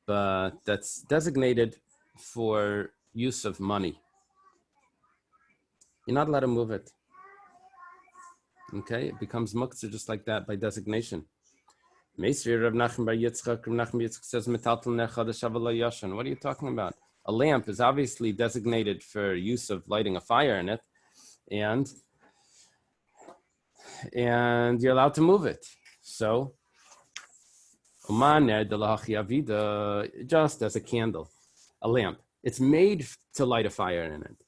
but that's designated for use of money. You're not allowed to move it. Okay, it becomes muktzah just like that by designation. Meisri Rav Nachman bar Yitzchak, Rav Nachman Yitzchak says, "Metaltel nechad shavala yashan." What are you talking about? A lamp is obviously designated for use of lighting a fire in it, and you're allowed to move it. So, just as a candle, a lamp. It's made to light a fire in it.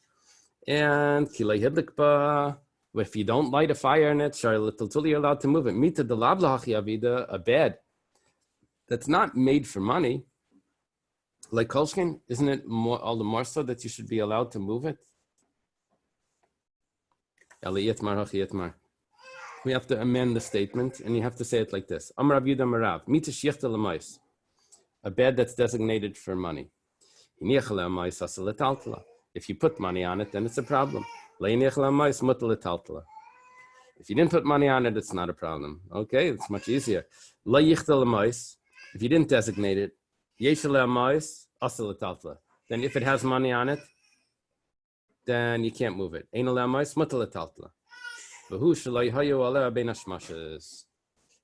And if you don't light a fire in it, you're allowed to move it. A bed that's not made for money, like Kolshkin, isn't it all the more so that you should be allowed to move it? We have to amend the statement, and you have to say it like this. Amar Rav Yudah Marav, mita shichta l'mais, a bed that's designated for money. If you put money on it, then it's a problem. If you didn't put money on it, it's not a problem. Okay, it's much easier. If you didn't designate it, then if it has money on it, then you can't move it. If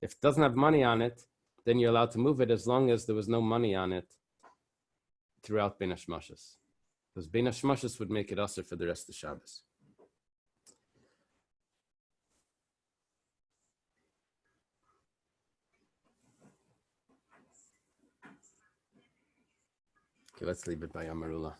it doesn't have money on it, then you're allowed to move it as long as there was no money on it throughout Bein Hashmashos. Because Bein Hashmashos would make it usher for the rest of Shabbos. Okay, let's leave it by Amarullah.